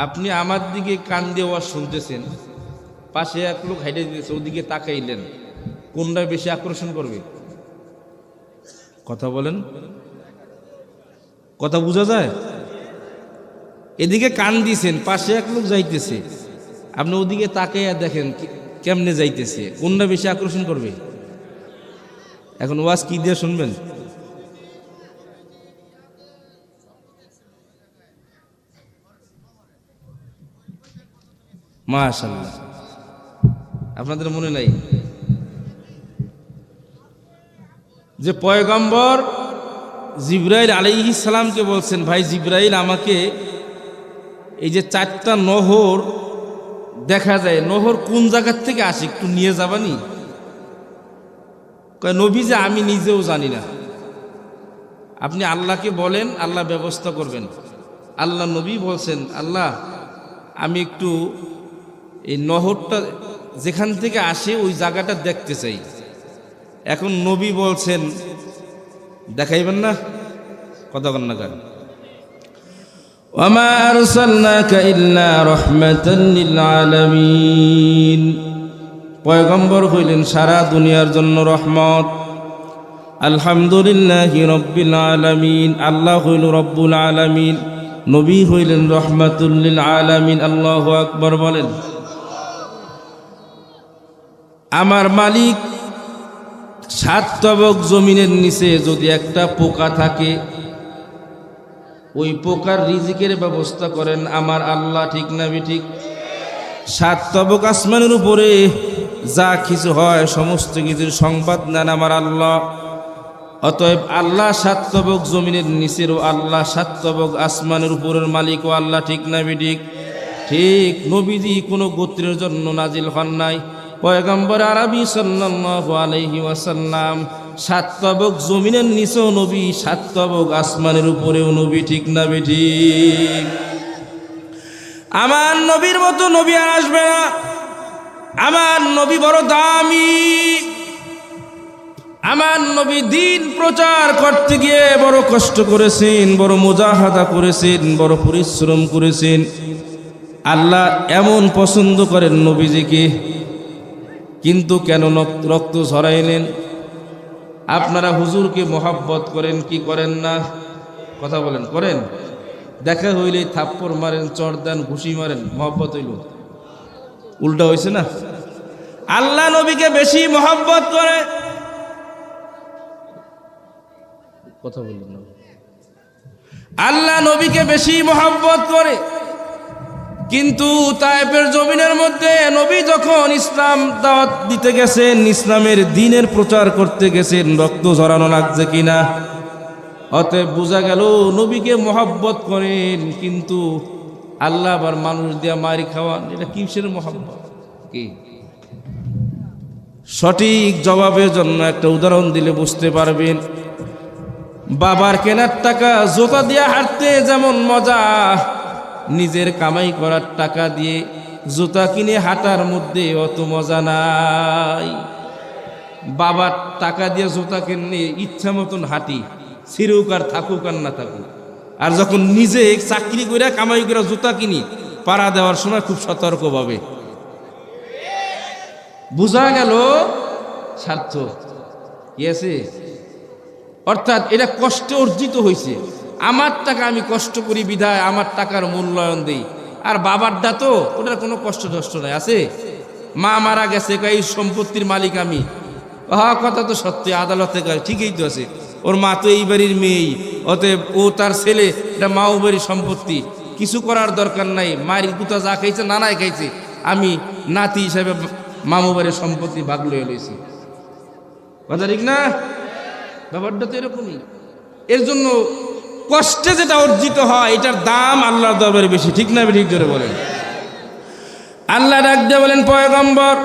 আপনি আমার দিকে কান দিয়ে ওয়াজ শুনতেছেন, পাশে এক লোক হাইটে দিতেছে, ওদিকে তাকাইলেন, কোনটা বেশি আকর্ষণ করবে? কথা বলেন, কথা বোঝা যায়? এদিকে কান দিছেন, পাশে এক লোক যাইতেছে, আপনি ওদিকে তাকাইয়া দেখেন কেমনে যাইতেছে, কোনটা বেশি আকর্ষণ করবে? এখন ওয়াজ কি দিয়ে শুনবেন? মাশাআল্লাহ, আপনাদের মনে নাই যে পয়গম্বর জিবরাইল আলাইহিস সালামকে বলছেন, ভাই জিবরাইল, আমাকে এই যে 4টা নহর দেখা যায়, নহর কোন জায়গার থেকে আসে একটু নিয়ে যাবানি? কয় নবী যে আমি নিজেও জানি না, আপনি আল্লাহকে বলেন, আল্লাহ ব্যবস্থা করবেন। আল্লাহ নবী বলছেন, আল্লাহ আমি একটু এই নহরটা যেখান থেকে আসে ওই জায়গাটা দেখতে চাই। এখন নবী বলছেন দেখাইবেন না? কথা কন না কেন? ওয়ামা আরসালনাকা ইল্লা রাহমাতাল লিল আলামিন। পয়গম্বর হইলেন সারা দুনিয়ার জন্য রহমত। আলহামদুলিল্লাহি রাব্বিল আলামিন, আল্লাহ হইল রব্বুল আলামিন, নবী হইলেন রহমাতুল লিল আলামিন। আল্লাহু আকবার বলেন। আমার মালিক 7 তবক জমিনের নিচে যদি একটা পোকা থাকে, ওই পোকার রিজিকের ব্যবস্থা করেন আমার আল্লাহ, ঠিক না ঠিক? 7 তবক আসমানের উপরে যা কিছু হয় সমস্ত কিছুর সংবাদ নেন আমার আল্লাহ। অতএব আল্লাহ 7 তবক জমিনের নিচেরও আল্লাহ, 7 তবক আসমানের উপরের মালিকও আল্লাহ, ঠিক না ঠিক? ঠিক। নবীজি কোনো গোত্রের জন্য নাজিল হন নাই। পয়গম্বর আরবি সাল্লাল্লাহু আলাইহি ওয়াসাল্লাম 7 তবক জমিনের নিচেও নবী, 7 তবক আসমানের উপরেও নবী, ঠিক না ঠিক? আমার নবীর মতো নবী আর আসবে না। আমার নবী বড় দামি। আমার নবী দিন প্রচার করতে গিয়ে বড় কষ্ট করেছেন, বড় মুজাহাদা করেছেন, বড় পরিশ্রম করেছেন। আল্লাহ এমন পছন্দ করেন নবীজিকে, কিন্তু কেন রক্ত ঝরাইলেন? আপনারা হুজুরকে মহাব্বত করেন কি করেন না? কথা বলেন, করেন? দেখা হইলে থাপ্পড় মারেন, চড় দেন, ঘুষি মারেন, মহব্বত হইল? উল্টা হয়েছে না? আল্লাহ নবীকে বেশি মহব্বত করে। কথা বললেন না? আল্লাহ নবীকে বেশি মহব্বত করে। কিন্তু তায়েফের জমিনের মধ্যে নবী যখন ইসলাম দাওয়াত দিতে গেছেন, ইসলামের দ্বীনের প্রচার করতে গেছেন, রক্ত ঝরানো লাগছে কিনা? অতএব বোঝা গেল নবীকে মহব্বত করেন, কিন্তু আল্লাহ আবার মানুষ দিয়া মারি খাওয়ান, এটা কিসের মোহাব্বত? কি সঠিক জবাবের জন্য একটা উদাহরণ দিলে বুঝতে পারবেন। বাবার কেনার টাকা জোতা দিয়া হাঁটতে যেমন মজা, নিজের কামাই করার টাকা দিয়ে জুতা কিনে হাঁটার মধ্যে অত মজা নাই। বাবার টাকা দিয়ে জুতা কিনে ইচ্ছা মতন হাঁটি, ছিড়ুক আর থাকুক আর না থাকুক। আর যখন নিজে চাকরি করে কামাই করে জুতা কিনি, পাড়া দেওয়ার সময় খুব সতর্কভাবে। বোঝা গেল স্বার্থ আছে, অর্থাৎ এটা কষ্টে অর্জিত হয়েছে। আমার টাকা আমি কষ্ট করি বিধায় আমার টাকার মূল্যায়ন দিই। আর বাবারটা তো ওটার কোনো কষ্ট টষ্ট নাই। আছে মা মারা গেছে, এই সম্পত্তির মালিক আমি, হ্যাঁ কথা তো সত্যি, আদালতে ঠিকই তো আছে। ওর মা তো এই বাড়ির মেয়েই, অতএব ও তার ছেলে, এটা মা ও বাড়ির সম্পত্তি, কিছু করার দরকার নাই। মায়ের কুতা যা খাইছে নানায় খাইছে, আমি নাতি হিসাবে মামু বাড়ির সম্পত্তি ভাগ লয়ে লইছি। কথা ঠিক না? ব্যাপারটা তো এরকমই। এর জন্য কষ্টে যেটা অর্জিত হয় এটার দাম আল্লাহর দরবারে বেশি। ঠিক না? ঠিক করে বলেন। আল্লাহ ডাক দিয়ে বলেন, পয়গম্বর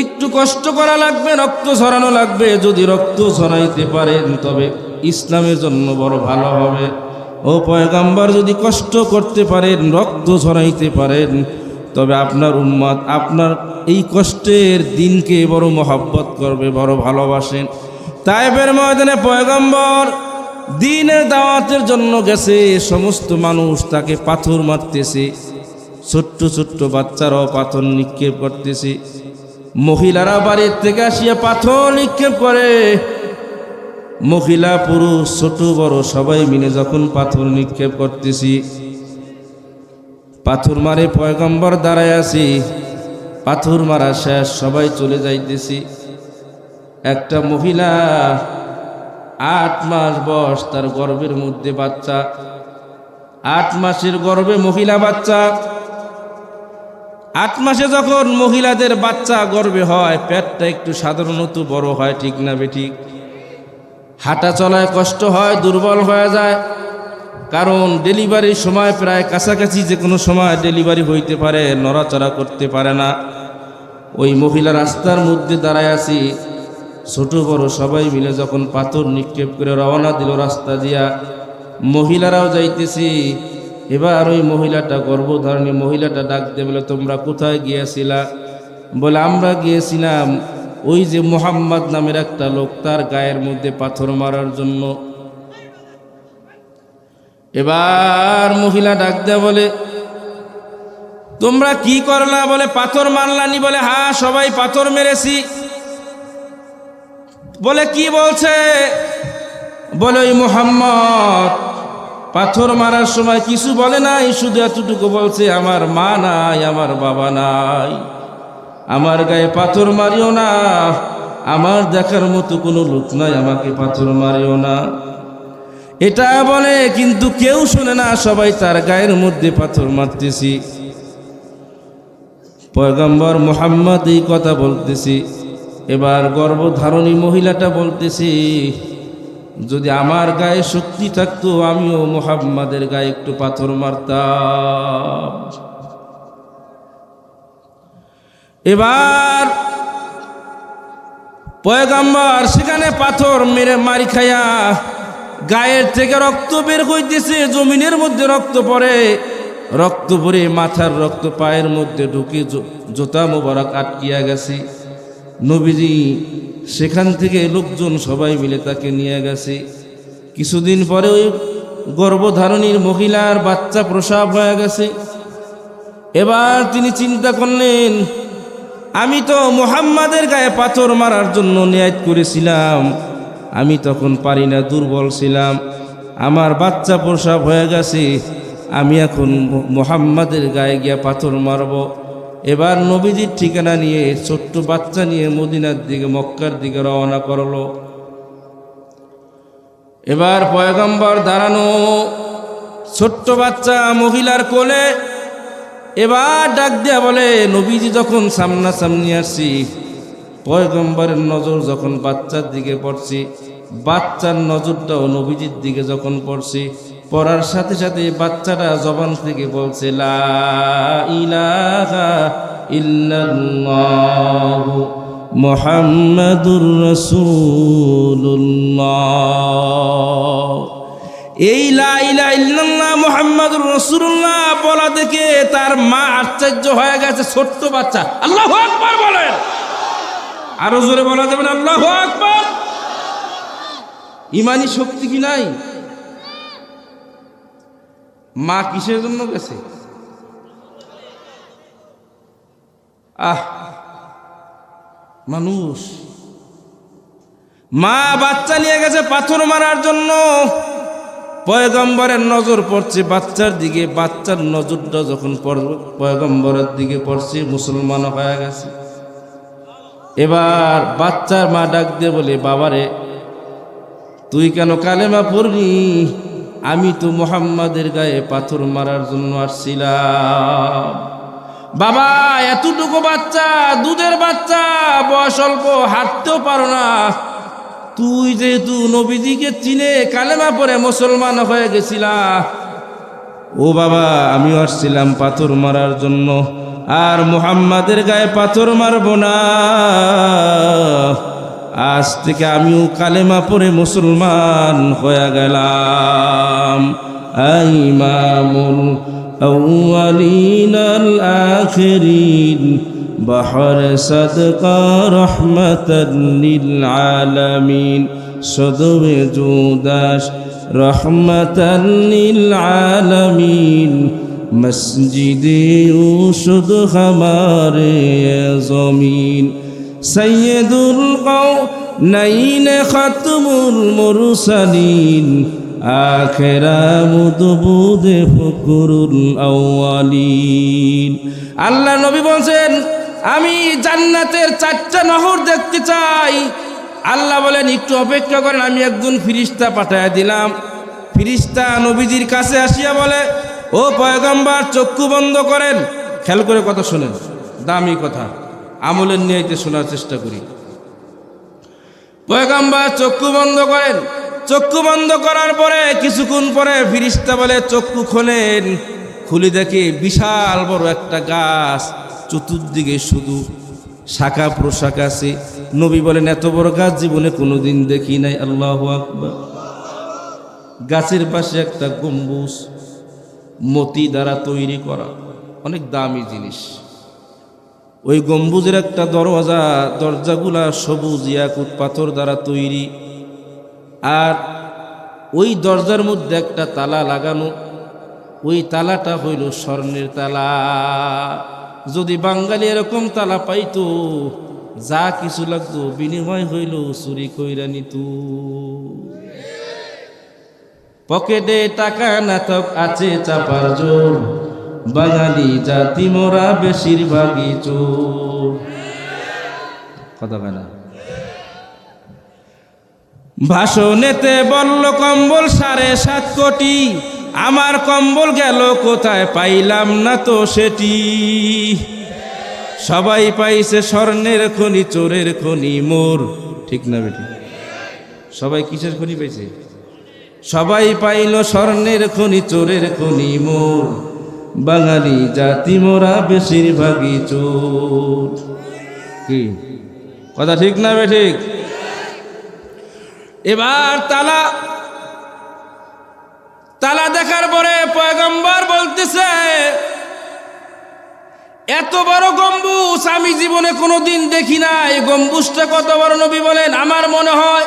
একটু কষ্ট করা লাগবে, রক্ত ঝরানো লাগবে। যদি রক্ত ঝরাইতে পারেন তবে ইসলামের জন্য বড় ভালো হবে। ও পয়গম্বর যদি কষ্ট করতে পারেন, রক্ত ঝরাইতে পারেন, তবে আপনার উম্মত আপনার এই কষ্টের দিনকে বড় মহব্বত করবে, বড় ভালোবাসেন। তায়েফের ময়দানে পয়গম্বর দ্বীনের দাওয়াতের জন্য গেছে, সমস্ত মানুষ তাকে পাথর মারতেছে, ছোট্ট ছোট্ট বাচ্চারাও পাথর নিক্ষেপ করতেছে, মহিলারা বাড়ির থেকে আসিয়া পাথর নিক্ষেপ করে। মহিলা পুরুষ ছোট বড় সবাই মিলে যখন পাথর নিক্ষেপ করতেছি, পাথর মারে পয়গম্বর দাঁড়ায় আছি, পাথর মারা শেষ, সবাই চলে যাইতেছি। একটা মহিলা 8 মাস বয়স, তার গর্ভের মধ্যে বাচ্চা, 8 মাসের গর্ভে মহিলা বাচ্চা। 8 মাসে যখন মহিলাদের বাচ্চা গর্ভে হয়, পেটটা একটু সাধারণত বড় হয়, ঠিক না বেঠিক? হাঁটা চলায় কষ্ট হয়, দুর্বল হয়ে যায়, কারণ ডেলিভারির সময় প্রায় কাছাকাছি, যে কোনো সময় ডেলিভারি হইতে পারে, নড়াচড়া করতে পারে না। ওই মহিলা রাস্তার মধ্যে দাঁড়ায় আছি, ছোট বড় সবাই মিলে যখন পাথর নিক্ষেপ করে রওনা দিল রাস্তা দিয়া, মহিলারাও যাইতেছি। এবার ওই মহিলাটা, গর্ভধারণী মহিলাটা ডাক দিয়ে বলে, তোমরা কোথায় গিয়েছিলা? বলে, আমরা গিয়েছিলাম ওই যে মুহাম্মদ নামের একটা লোক, তার গায়ের মধ্যে পাথর মারার জন্য। এবার মহিলা ডাক দিয়ে বলে, তোমরা কি করলা? বলে, পাথর মারলানি? বলে, হ্যাঁ সবাই পাথর মেরেছি। বলে, কি বলছে? বলে, ওই মুহাম্মদ পাথর মারার সময় কিছু বলে নাই, শুধু এতটুকু বলছে, আমার মা নাই, আমার বাবা নাই, আমার গায়ে পাথর মারিও না, আমার দেখার মতো কোনো লোক নাই, আমাকে পাথর মারিও না। এটা বলে, কিন্তু কেউ শুনে না, সবাই তার গায়ের মধ্যে পাথর মারতেছি। পয়গম্বর মুহাম্মদ এই কথা বলতেছি। এবার গর্ভধারণী মহিলাটা বলতেছি, যদি আমার গায়ে শক্তি থাকতো আমিও মুহাম্মাদের গায়ে একটু পাথর মারতাম। এবার পয়গম্বর সেখানে পাথর মেরে মারি খায়া গায়ের থেকে রক্ত বের হইতেছে, জমিনের মধ্যে রক্ত পড়ে, রক্ত পরে মাথার রক্ত পায়ের মধ্যে ঢুকে জোতা মোবারক আটকিয়া গেছে। নবীজি সেখান থেকে লোকজন সবাই মিলে তাকে নিয়ে গেছে। কিছুদিন পরে ওই গর্ভধারণীর মহিলার বাচ্চা প্রসব হয়ে গেছে। এবার তিনি চিন্তা করলেন, আমি তো মুহাম্মাদের গায়ে পাথর মারার জন্য নিয়ত করেছিলাম, আমি তখন পারি না, দুর্বল ছিলাম, আমার বাচ্চা প্রসব হয়ে গেছে, আমি এখন মুহাম্মাদের গায়ে গিয়া পাথর মারব। এবার নবীজির ঠিকানা নিয়ে ছোট্ট বাচ্চা নিয়ে মদিনার দিকে, মক্কার দিকে রওনা করলো। এবার পয়গম্বর দাঁড়ানো, ছোট্ট বাচ্চা মহিলার কোলে। এবার ডাক দিয়া বলে, নবীজি যখন সামনাসামনি আসছি, পয়গম্বরের নজর যখন বাচ্চার দিকে পড়ছি, বাচ্চার নজরটাও নবীজির দিকে যখন পড়ছি, পড়ার সাথে সাথে বাচ্চাটা জবান থেকে বলছে লা ইলাহা ইল্লাল্লাহ মুহাম্মাদুর রাসূলুল্লাহ। এই লা ইলাহা ইল্লাল্লাহ মুহাম্মাদুর রাসূলুল্লাহ বলা দেখে তার মা আশ্চর্য হয়ে গেছে। ছোট্ট বাচ্চা, আল্লাহু আকবার বলেন। আরো জোরে বলা যাবে না আল্লাহু আকবার? ইমানি শক্তি কি নাই? মা কিসের জন্য গেছে? মানুষ মা বাচ্চা নিয়ে গেছে পাথর মারার জন্য। পয়গম্বরের নজর পড়ছে বাচ্চার দিকে। বাচ্চার নজরটা যখন পয়গম্বরের দিকে পড়ছে, মুসলমান হয়ে গেছে। এবার বাচ্চার মা ডাক দিয়ে বলে, বাবারে তুই কেন কালেমা পড়লি? আমি তো মুহাম্মাদের গায়ে পাথর মারার জন্য আসছিলাম। বাবা এতটুকু বাচ্চা, দুধের বাচ্চা, বয়স অল্প, হাঁটতেও পারো না, তুই যেহেতু নবীজিকে চিনে কালেমা পড়ে মুসলমান হয়ে গেছিলা। ও বাবা আমিও আসছিলাম পাথর মারার জন্য, আর মুহাম্মাদের গায়ে পাথর মারব না। আজ থেকে আমিও কালেমা পড়ে মুসলমান হয়ে গেলাম। ইমামুল আউয়ালিন আল আখিরিন বাহর সাদকা রহমাতাল লিল আলামিন সদবে জুদাস রহমাতাল লিল আলামিন মসজিদে উশুদ হমারে জমিন সৈয়দুল কওনাইন খাতমুল মুরসালিন আখিরা মুদবুদে ফকরুল আউয়ালিন। আল্লাহ নবী বলছেন আমি জান্নাতের 4টা নহর দেখতে চাই। আল্লাহ বলেন একটু অপেক্ষা করেন, আমি একজন ফেরেশতা পাঠায়া দিলাম। ফেরেশতা নবীজির কাছে আসিয়া বলে, ও পয়গম্বর চক্ষু বন্ধ করেন। খেয়াল করে কথা শোনেন, দামি কথা, আমলের নিয়তে শোনার চেষ্টা করি। পয়গম্বর চক্ষু বন্ধ করেন। চক্ষু বন্ধ করার পরে কিছুক্ষণ পরে ফেরেশতা বলে চক্ষু খোলেন। খুলে দেখে বিশাল বড় একটা গাছ, চতুর্দিকে শুধু শাখা প্রশাখা আছে। নবী বলেন এত বড় গাছ জীবনে কোনোদিন দেখি নাই। আল্লাহু আকবার। গাছের পাশে একটা গম্বুজ, মতি দ্বারা তৈরি করা, অনেক দামি জিনিস। ওই গম্বুজের একটা দরজা, দরজাগুলা সবুজ ইয়াকুত পাথর দ্বারা তৈরি। আর ওই দরজার মধ্যে একটা তালা লাগানো। ওই তালাটা হইল স্বর্ণের তালা। যদি বাঙালি এরকম তালা পাইতো, যা কিছু লাগতো বিনিময় হইল চুরি কইরা নিত। পকেটে টাকা না থাক আছে চাপার জোর, বাঙালি জাতি মোরা বেশিরভাগই চোর। কথা কয় না? ভাষণেতে বলল কম্বল 7.5 কোটি, আমার কম্বল গেল কোথায় পাইলাম না তো সেটি। সবাই পাইছে স্বর্ণের খনি, চোরের খনি মোর। ঠিক না বেটি? সবাই কিসের খনি পাইছে? সবাই পাইল স্বর্ণের খনি, চোরের খনি মোর, বাঙালি জাতি মোরা বেশিরভাগই চোর। কি কথা ঠিক না বে ঠিক? এবার তালা দেখার পরে পয়গম্বর বলতেছে এত বড় গম্বুজ আমি জীবনে কোনোদিন দেখি না। এই গম্বুজটা কত বড়? নবী বলেন আমার মনে হয়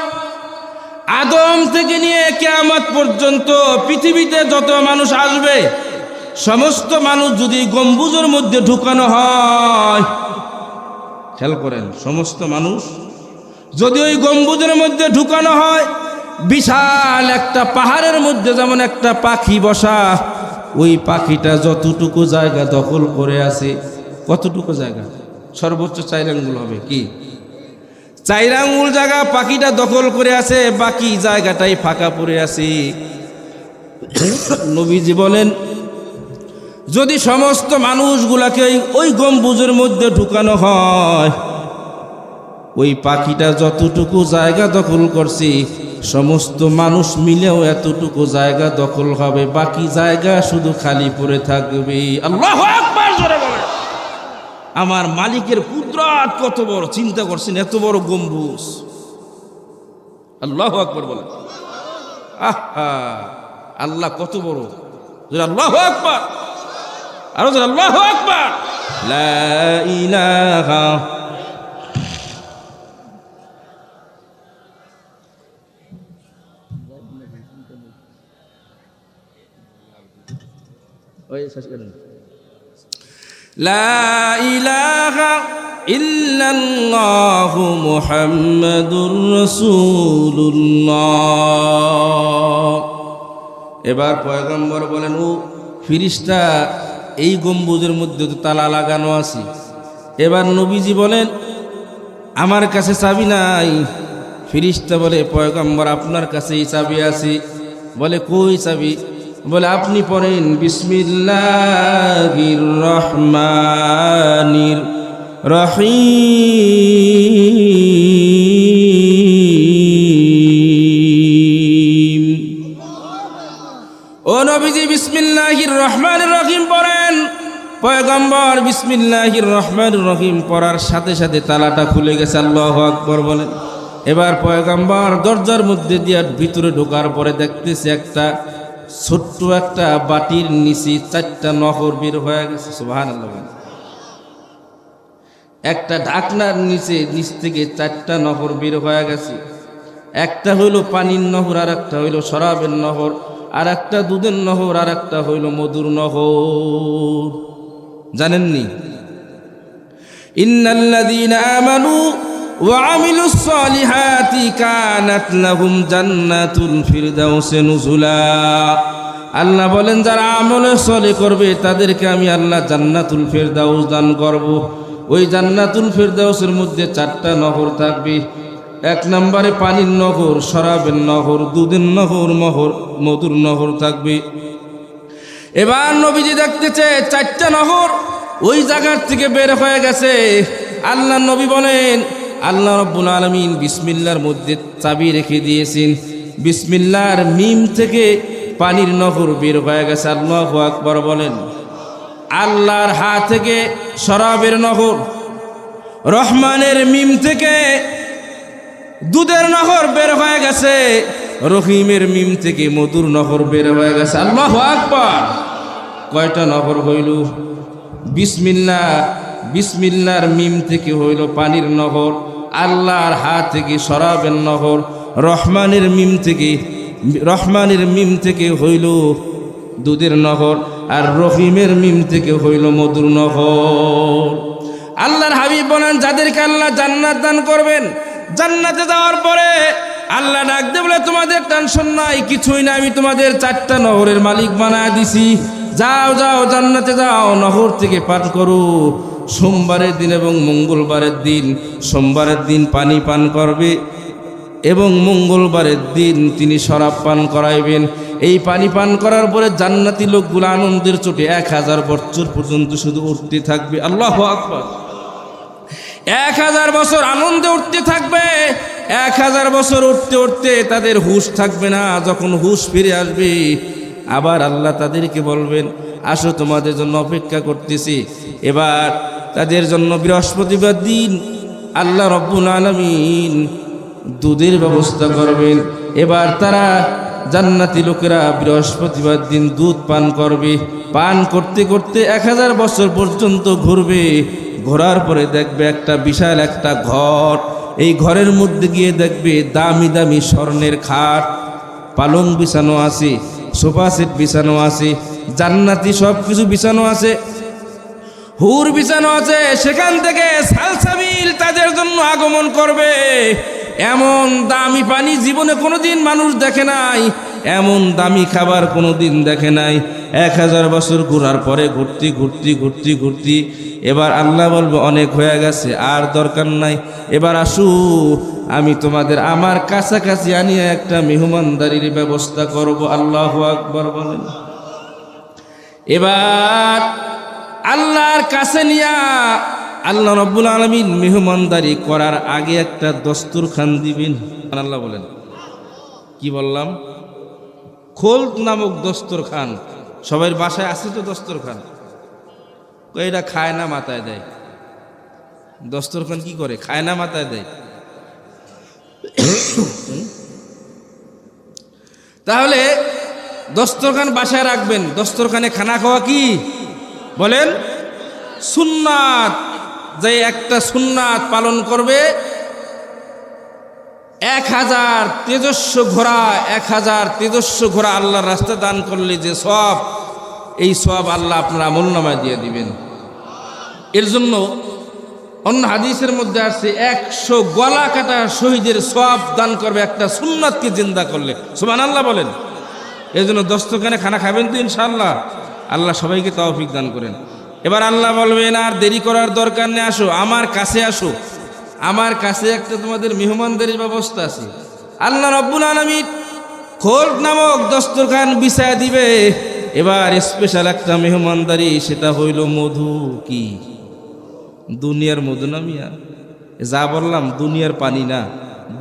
আদম থেকে নিয়ে কিয়ামত পর্যন্ত পৃথিবীতে যত মানুষ আসবে, সমস্ত মানুষ যদি গম্বুজের মধ্যে ঢুকানো হয়, খেয়াল করেন, সমস্ত মানুষ যদি ওই গম্বুজের মধ্যে ঢুকানো হয়, বিশাল একটা পাহাড়ের মধ্যে যেমন একটা পাখি বসা, ওই পাখিটা যতটুকু জায়গা দখল করে আছে, কতটুকু জায়গা? সর্বোচ্চ 4 আঙ্গুল হবে। কি 4 আঙ্গুল জায়গা পাখিটা দখল করে আছে, বাকি জায়গাটাই ফাঁকা পড়ে আছে। নবীজি বলেন যদি সমস্ত মানুষগুলাকে ওই গম্বুজের মধ্যে ঢুকানো হয়, ওই পাখিটা যতটুকু জায়গা দখল করছে সমস্ত মানুষ মিলেও এতটুকু জায়গা দখল হবে, বাকি জায়গা শুধু খালি পড়ে থাকবে। আল্লাহু আকবার জোরে বলেন। আমার মালিকের কুদরত কত বড়, চিন্তা করছেন? এত বড় গম্বুজ। আল্লাহু আকবার বলেন। আহা, আল্লাহ কত বড়। আল্লাহু আকবার, আরো আল্লাহু আকবার। লা ইলাহা লা ইলাহা ইল্লাল্লাহু মুহাম্মাদুর রাসূলুল্লাহ। এবার পয়গম্বর বলেন, ও ফিরিস্তা, এই গম্বুজের মধ্যে তো তালা লাগানো আছে। এবার নবীজি বলেন, আমার কাছে চাবি নাই। ফিরিস্তা বলে, পয়গম্বর আপনার কাছে এই চাবি আছে। বলে, কই চাবি? বলে, আপনি পড়েন বিসমিল্লাহির রহমানির রহিম। ও নবীজি বিসমিল্লাহির রহমানির রহিম পড়েন। পয়গম্বর বিসমিল্লাহির রহমানির রহিম পড়ার সাথে সাথে তালাটা খুলে গেছে। আল্লাহু আকবার বলেন। এবার পয়গম্বর দরজার মধ্যে দিয়ে ভিতরে ঢোকার পরে দেখতেছে একটা ছোট্ট একটা বাটির নিচে 4টা নহর বের হয়ে গেছে। সুবহানাল্লাহ। একটা ঢাকনার নিচ থেকে 4টা নহর বের হয়ে গেছে। একটা হইল পানির নহর, আর একটা হইল শরাবের নহর, আর একটা দুধের নহর, আর একটা হইল মধুর নহর। জানেননি? ইন্নাল্লাযীনা আমানু ওয়া আমিলুস সালিহাতি কানাত লাহুম জান্নাতুল ফিরদাউসি নুজুলা। আল্লাহ বলেন, যারা আমলে সলে করবে তাদেরকে আমি আল্লাহ জান্নাতুল ফিরদাউস দান করব। ওই জান্নাতুল ফিরদাউসের মধ্যে 4টা নহর থাকবে। 1 নম্বরে পানির নহর, শরাবের নহর, দুধের নহর, মধুর নহর থাকবে। এবার নবীজি দেখতেছে 4টা নহর ওই জায়গার থেকে বের হয়ে গেছে। আল্লাহ নবী বলেন, আল্লাহ রাব্বুল আলামিন বিসমিল্লাহর মধ্যে চাবি রেখে দিয়েছেন। বিসমিল্লাহর মিম থেকে পানির নহর বের হয়ে গেছে। আল্লাহু আকবার বলেন। আল্লাহর হা থেকে শরাবের নহর, রহমানের মিম থেকে দুধের নহর বের হয়ে গেছে, রহিমের মিম থেকে মধুর নহর বের হয়ে গেছে। আল্লাহু আকবার। কয়টা নহর হইল? বিসমিল্লাহর মিম থেকে হইল পানির নহর, আল্লাহর হা থেকে শরাবের নহর, রহমানের মিম থেকে হইল দুধের নহর, আর রহিমের মিম থেকে হইল মধুর নহর। আল্লাহর হাবিব বলেন, যাদেরকে আল্লাহ জান্নাত দান করবেন, জান্নাতে যাওয়ার পরে আল্লাহ ডাক দিয়ে বলে, তোমাদের টেনশন নাই, কিছুই না, আমি তোমাদের 4টা নহরের মালিক বানায় দিছি। যাও যাও, জান্নাতে যাও, নহর থেকে পান করো। সোমবারের দিন এবং মঙ্গলবারের দিন, সোমবারের দিন পানি পান করবে এবং মঙ্গলবারের দিন তিনি শরাব পান করাইবেন। এই পানি পান করার পরে জান্নাতি লোকগুলো আনন্দের চোটে 1000 বছর পর্যন্ত শুধু উঠতে থাকবে। আল্লাহু আকবার। 1000 বছর আনন্দে উঠতে থাকবে। 1000 বছর উঠতে উঠতে তাদের হুঁশ থাকবে না। যখন হুঁশ ফিরে আসবে, আবার আল্লাহ তাদেরকে বলবেন, আসো, তোমাদের জন্য অপেক্ষা করতেছি। এবার তাদের জন্য বৃহস্পতিবার দিন আল্লাহ রব্বুল আলামিন দুধের ব্যবস্থা করবেন। এবার তারা জান্নাতি লোকেরা বৃহস্পতিবার দিন দুধ পান করবে। পান করতে করতে 1000 বছর পর্যন্ত ঘুরবে। ঘোরার পরে দেখবে একটা বিশাল একটা ঘর। এই ঘরের মধ্যে গিয়ে দেখবে দামি দামি স্বর্ণের খাট, পালং বিছানো আছে, সোফা সেট বিছানো আছে, জান্নাতি সব কিছু বিছানো আছে, হুর বিছানো আছে। সেখান থেকে সালসাবিল তাদের জন্য আগমন করবে। এমন দামি পানি জীবনে কোনোদিন মানুষ দেখে নাই, এমন দামি খাবার কোনোদিন দেখে নাই। 1000 বছর ঘোরার পরে ঘুরতি এবার আল্লাহ বলবে, অনেক হয়ে গেছে, আর দরকার নাই, এবার আসু, আমি তোমাদের আমার কাছাকাছি আনিয়ে একটা মেহমানদারির ব্যবস্থা করব। আল্লাহু আকবার বলেন। এবার আল্লাহর কাছে নিয়া আল্লাহ রাব্বুল আলামিন মেহমানদারি করার আগে একটা দস্তরখান দিবেন। আল্লাহ বলেন, কি বললাম? খোলদ নামক দস্তরখান। সবাই বাসায় আছে তো দস্তরখান? এটা খায় না মাথায় দেয়। দস্তরখান কি করে? খায় না মাথায় দেয়। তাহলে দস্তরখান বাসায় রাখবেন। দস্তরখানে খানা খাওয়া কি বলেন? সুন্নাত। যে একটা সুন্নাত পালন করবে 1000 তেজস্ব ঘোড়া, 1000 তেজস্ব ঘোড়া আল্লাহর রাস্তায় দান করলে যে সওয়াব, এই সওয়াব আল্লাহ আপনার আমলনামায় দিয়ে দিবেন। এর জন্য অন্য হাদিসের মধ্যে আসছে 100 গলা কাটা শহীদের সওয়াব দান করবে একটা সুন্নাতকে জিন্দা করলে। সুবহানাল্লাহ বলেন। এই জন্য দস্তরখানে খানা খাবেন তো ইনশাআল্লাহ। আল্লাহ সবাইকে তৌফিক দান করেন। এবার আল্লাহ বলবেন আর দেরি করার দরকার নেই, আসো আমার কাছে আসো। আমার কাছে একটা তোমাদের মেহমানদারির ব্যবস্থা আছে। আল্লাহ রাব্বুল আলামিন খোলদ নামক দস্তরখান বিছায়া দিবে। এবার স্পেশাল একটা মেহমানদারি, সেটা হইল মধু। কি? দুনিয়ার মধু না মিয়া? যা বললাম দুনিয়ার পানি না,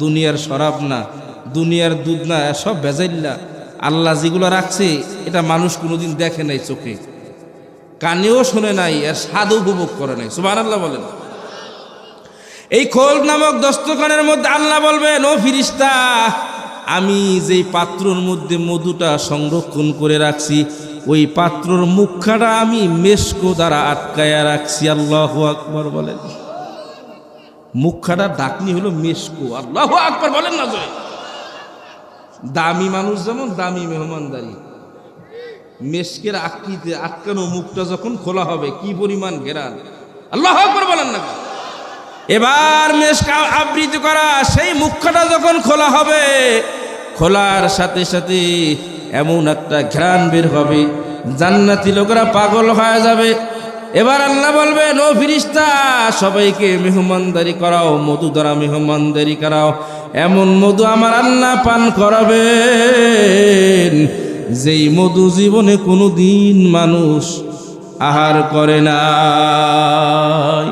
দুনিয়ার শরাব না, দুনিয়ার দুধ না, সব ভেজাইল্লা। আল্লাহ যেগুলো রাখছে এটা মানুষ কোনোদিন দেখে নাই, চোখে কানেও শোনে নাই, আর স্বাদও উপভোগ করে নাই। সুবহানাল্লাহ বলেন। এই খোলদ নামক দস্তরখানের মধ্যে আল্লাহ বলবেন, ও ফিরিস্তা, আমি যেই পাত্রর মধ্যে মধুটা সংরক্ষণ করে রাখছি, ওই পাত্রর মুখখাটা আমি মেশকো দ্বারা আটকায়া রাখছি। আল্লাহু আকবার বলেন। মুখখাটা ডাকনি হলো মেশকো। আল্লাহু আকবার বলেন না জয়। দামি মানুষ যেমন দামি মেহমানদারি, মেশকের আকৃতিতে আটকানো মুখটা যখন খোলা হবে কি পরিমাণ ঘেরান। আল্লাহু আকবার বলেন না। এবার মেশক আবৃত করা সেই মুখটা যখন খোলা হবে, খোলার সাথে সাথে এমন একটা ঘ্রাণ বের হবে, জান্নাতি লোকেরা পাগল হয়ে যাবে। এবার আল্লাহ বলবেন, ও ফিরিস্তা, সবাইকে মেহমানদারি করাও, মধু দ্বারা মেহমানদারি করাও। এমন মধু আমার আল্লাহ পান করাবেন যেই মধু জীবনে কোনো দিন মানুষ আহার করে নাই।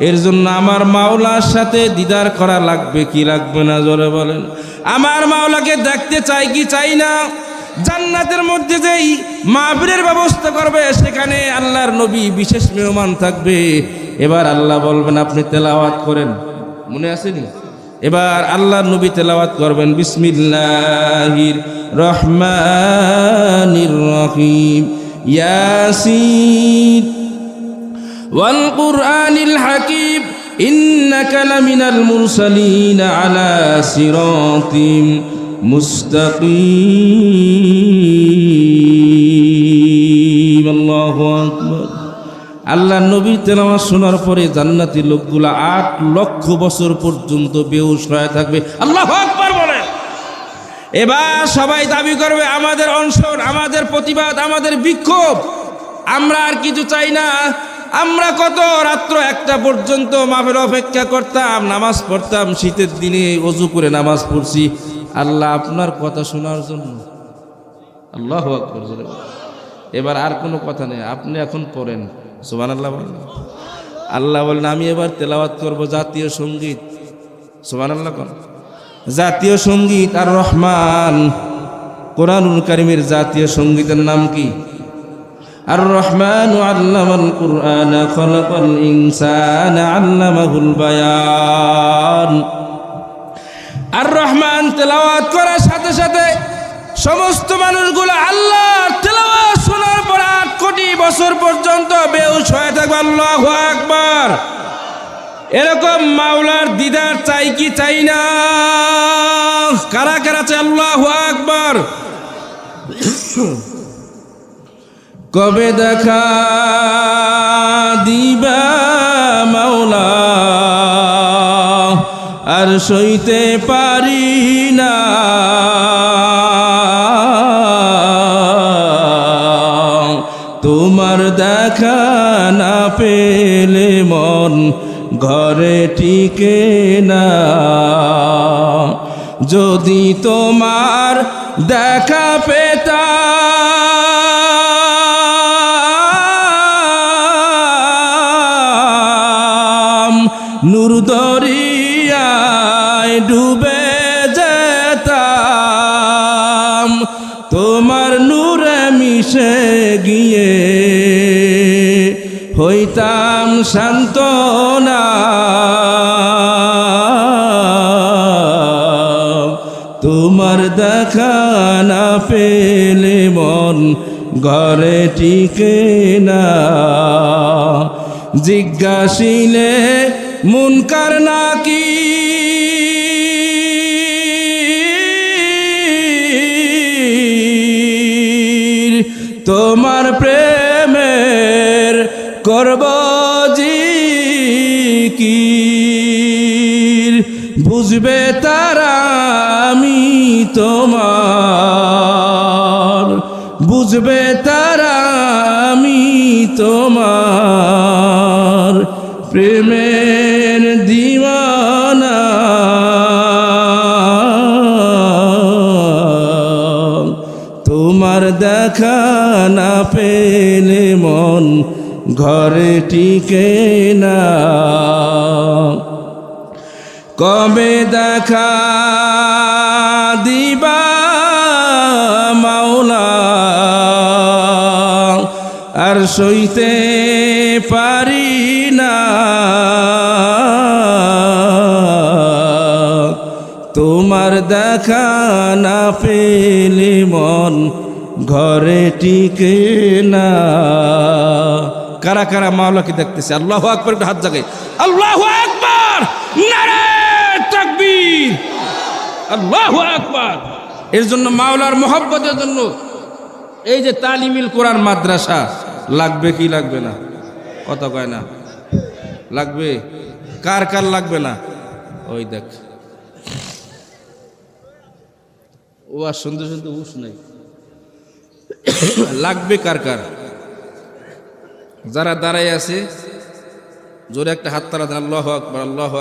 এর জন্য আমার মাওলার সাথে দিদার করা লাগবে কি লাগবে না? জোরে বলেন। আমার মাওলাকে দেখতে চাই কি চাই না? জান্নাতের মধ্যে যেই মাহফিলের ব্যবস্থা করবে, সেখানে আল্লাহর নবী বিশেষ মেহমান থাকবে। এবার আল্লাহ বলবেন, আপনি তেলাওয়াত করেন। মনে আসেনি? এবার আল্লাহর নবী তেলাওয়াত করবেন, বিসমিল্লাহির রহমানির রহিম, ইয়াসিন ওয়াল কুরআনিল হাকিম ইন্নাকা লামিনাল মুরসালিন আলা সিরাতিম মুস্তাকিম। আল্লাহু আকবার। আল্লাহ নবীর তেলাওয়াত শোনার পরে জান্নাতি লোকগুলা 8 লক্ষ বছর পর্যন্ত বেহুশ হয়ে থাকবে। আল্লাহু আকবার বলেন। এবার সবাই দাবি করবে, আমাদের অনশন, আমাদের প্রতিবাদ, আমাদের বিক্ষোভ, আমরা আর কিছু চাই না। আমরা কত রাত্র 1টা পর্যন্ত মাহফিল অপেক্ষা করতাম, নামাজ পড়তাম, শীতের দিনে ওযু করে নামাজ পড়ছি আল্লাহ আপনার কথা শোনার জন্য। আল্লাহু আকবার। এবার আর কোনো কথা নেই, আপনি এখন পড়েন। সুবহানাল্লাহ বলেন। আল্লাহ বলেন, আমি এবার তেলাওয়াত করব জাতীয় সঙ্গীত। সুবহানাল্লাহ কোন জাতীয় সঙ্গীত? আর রহমান। কোরআনুল কারীমের জাতীয় সঙ্গীতের নাম কি? আর রহমান আল্লামাল কুরআন খলাকাল ইনসানা আল্লামাহুল বায়ান। আর রহমান তেলাওয়াত করার সাথে সাথে সমস্ত মানুষগুলো আল্লাহর তেলাওয়াত শোনার পর 8 কোটি বছর পর্যন্ত বেহুশ হয়ে থাকবে। আল্লাহু আকবার। এরকম মাওলার দিদার চাই কি চাই না? কারা কারা চাই? আল্লাহু আকবার। কবে দেখা দিবা মাওলা, আর সইতে পারি না। তোমার দেখা না পেলে মন ঘরে টিকে না। যদি তোমার দেখা পেতাম, নূর দরিয়ায় ডুবে যেতাম। তোমার নূরে মিশে গিয়ে হইতাম সান্ত্বনা। তোমার দেখা না পেলে মন ঘরে টিকে না। জিজ্ঞাসিলে মুনকার নাকির তোমার প্রেমের করব জিকির। বুঝবে তারা আমি তোমার, বুঝবে তারা আমি তোমার প্রেমের দিওয়ানা। তোমার দেখা না পেলে মন ঘরে টিকে না। কবে দেখা দিবা মাওলা আর সইতে পারি না। তোমার দেখা না পেলে মন ঘরে টিকে না। কারা কারা মাওলাকে দেখতেছে? আল্লাহু আকবার, একটু হাত জাগাই। আল্লাহু আকবার, নারে তাকবীর, আল্লাহু আকবার। এর জন্য মাওলার মহব্বতের জন্য এই যে তালিমিল কোরআন মাদ্রাসা লাগবে কি লাগবে না? কথা কয় না লাগবে? কার কার লাগবে না? ওই দেখ, ও আর শুনতে শুনতে উস নাই। লাগবে কার কার? যারা দাঁড়াই আছে জোরে একটা হাত তারা দেন। আল্লাহু আকবার, আল্লাহু আকবার।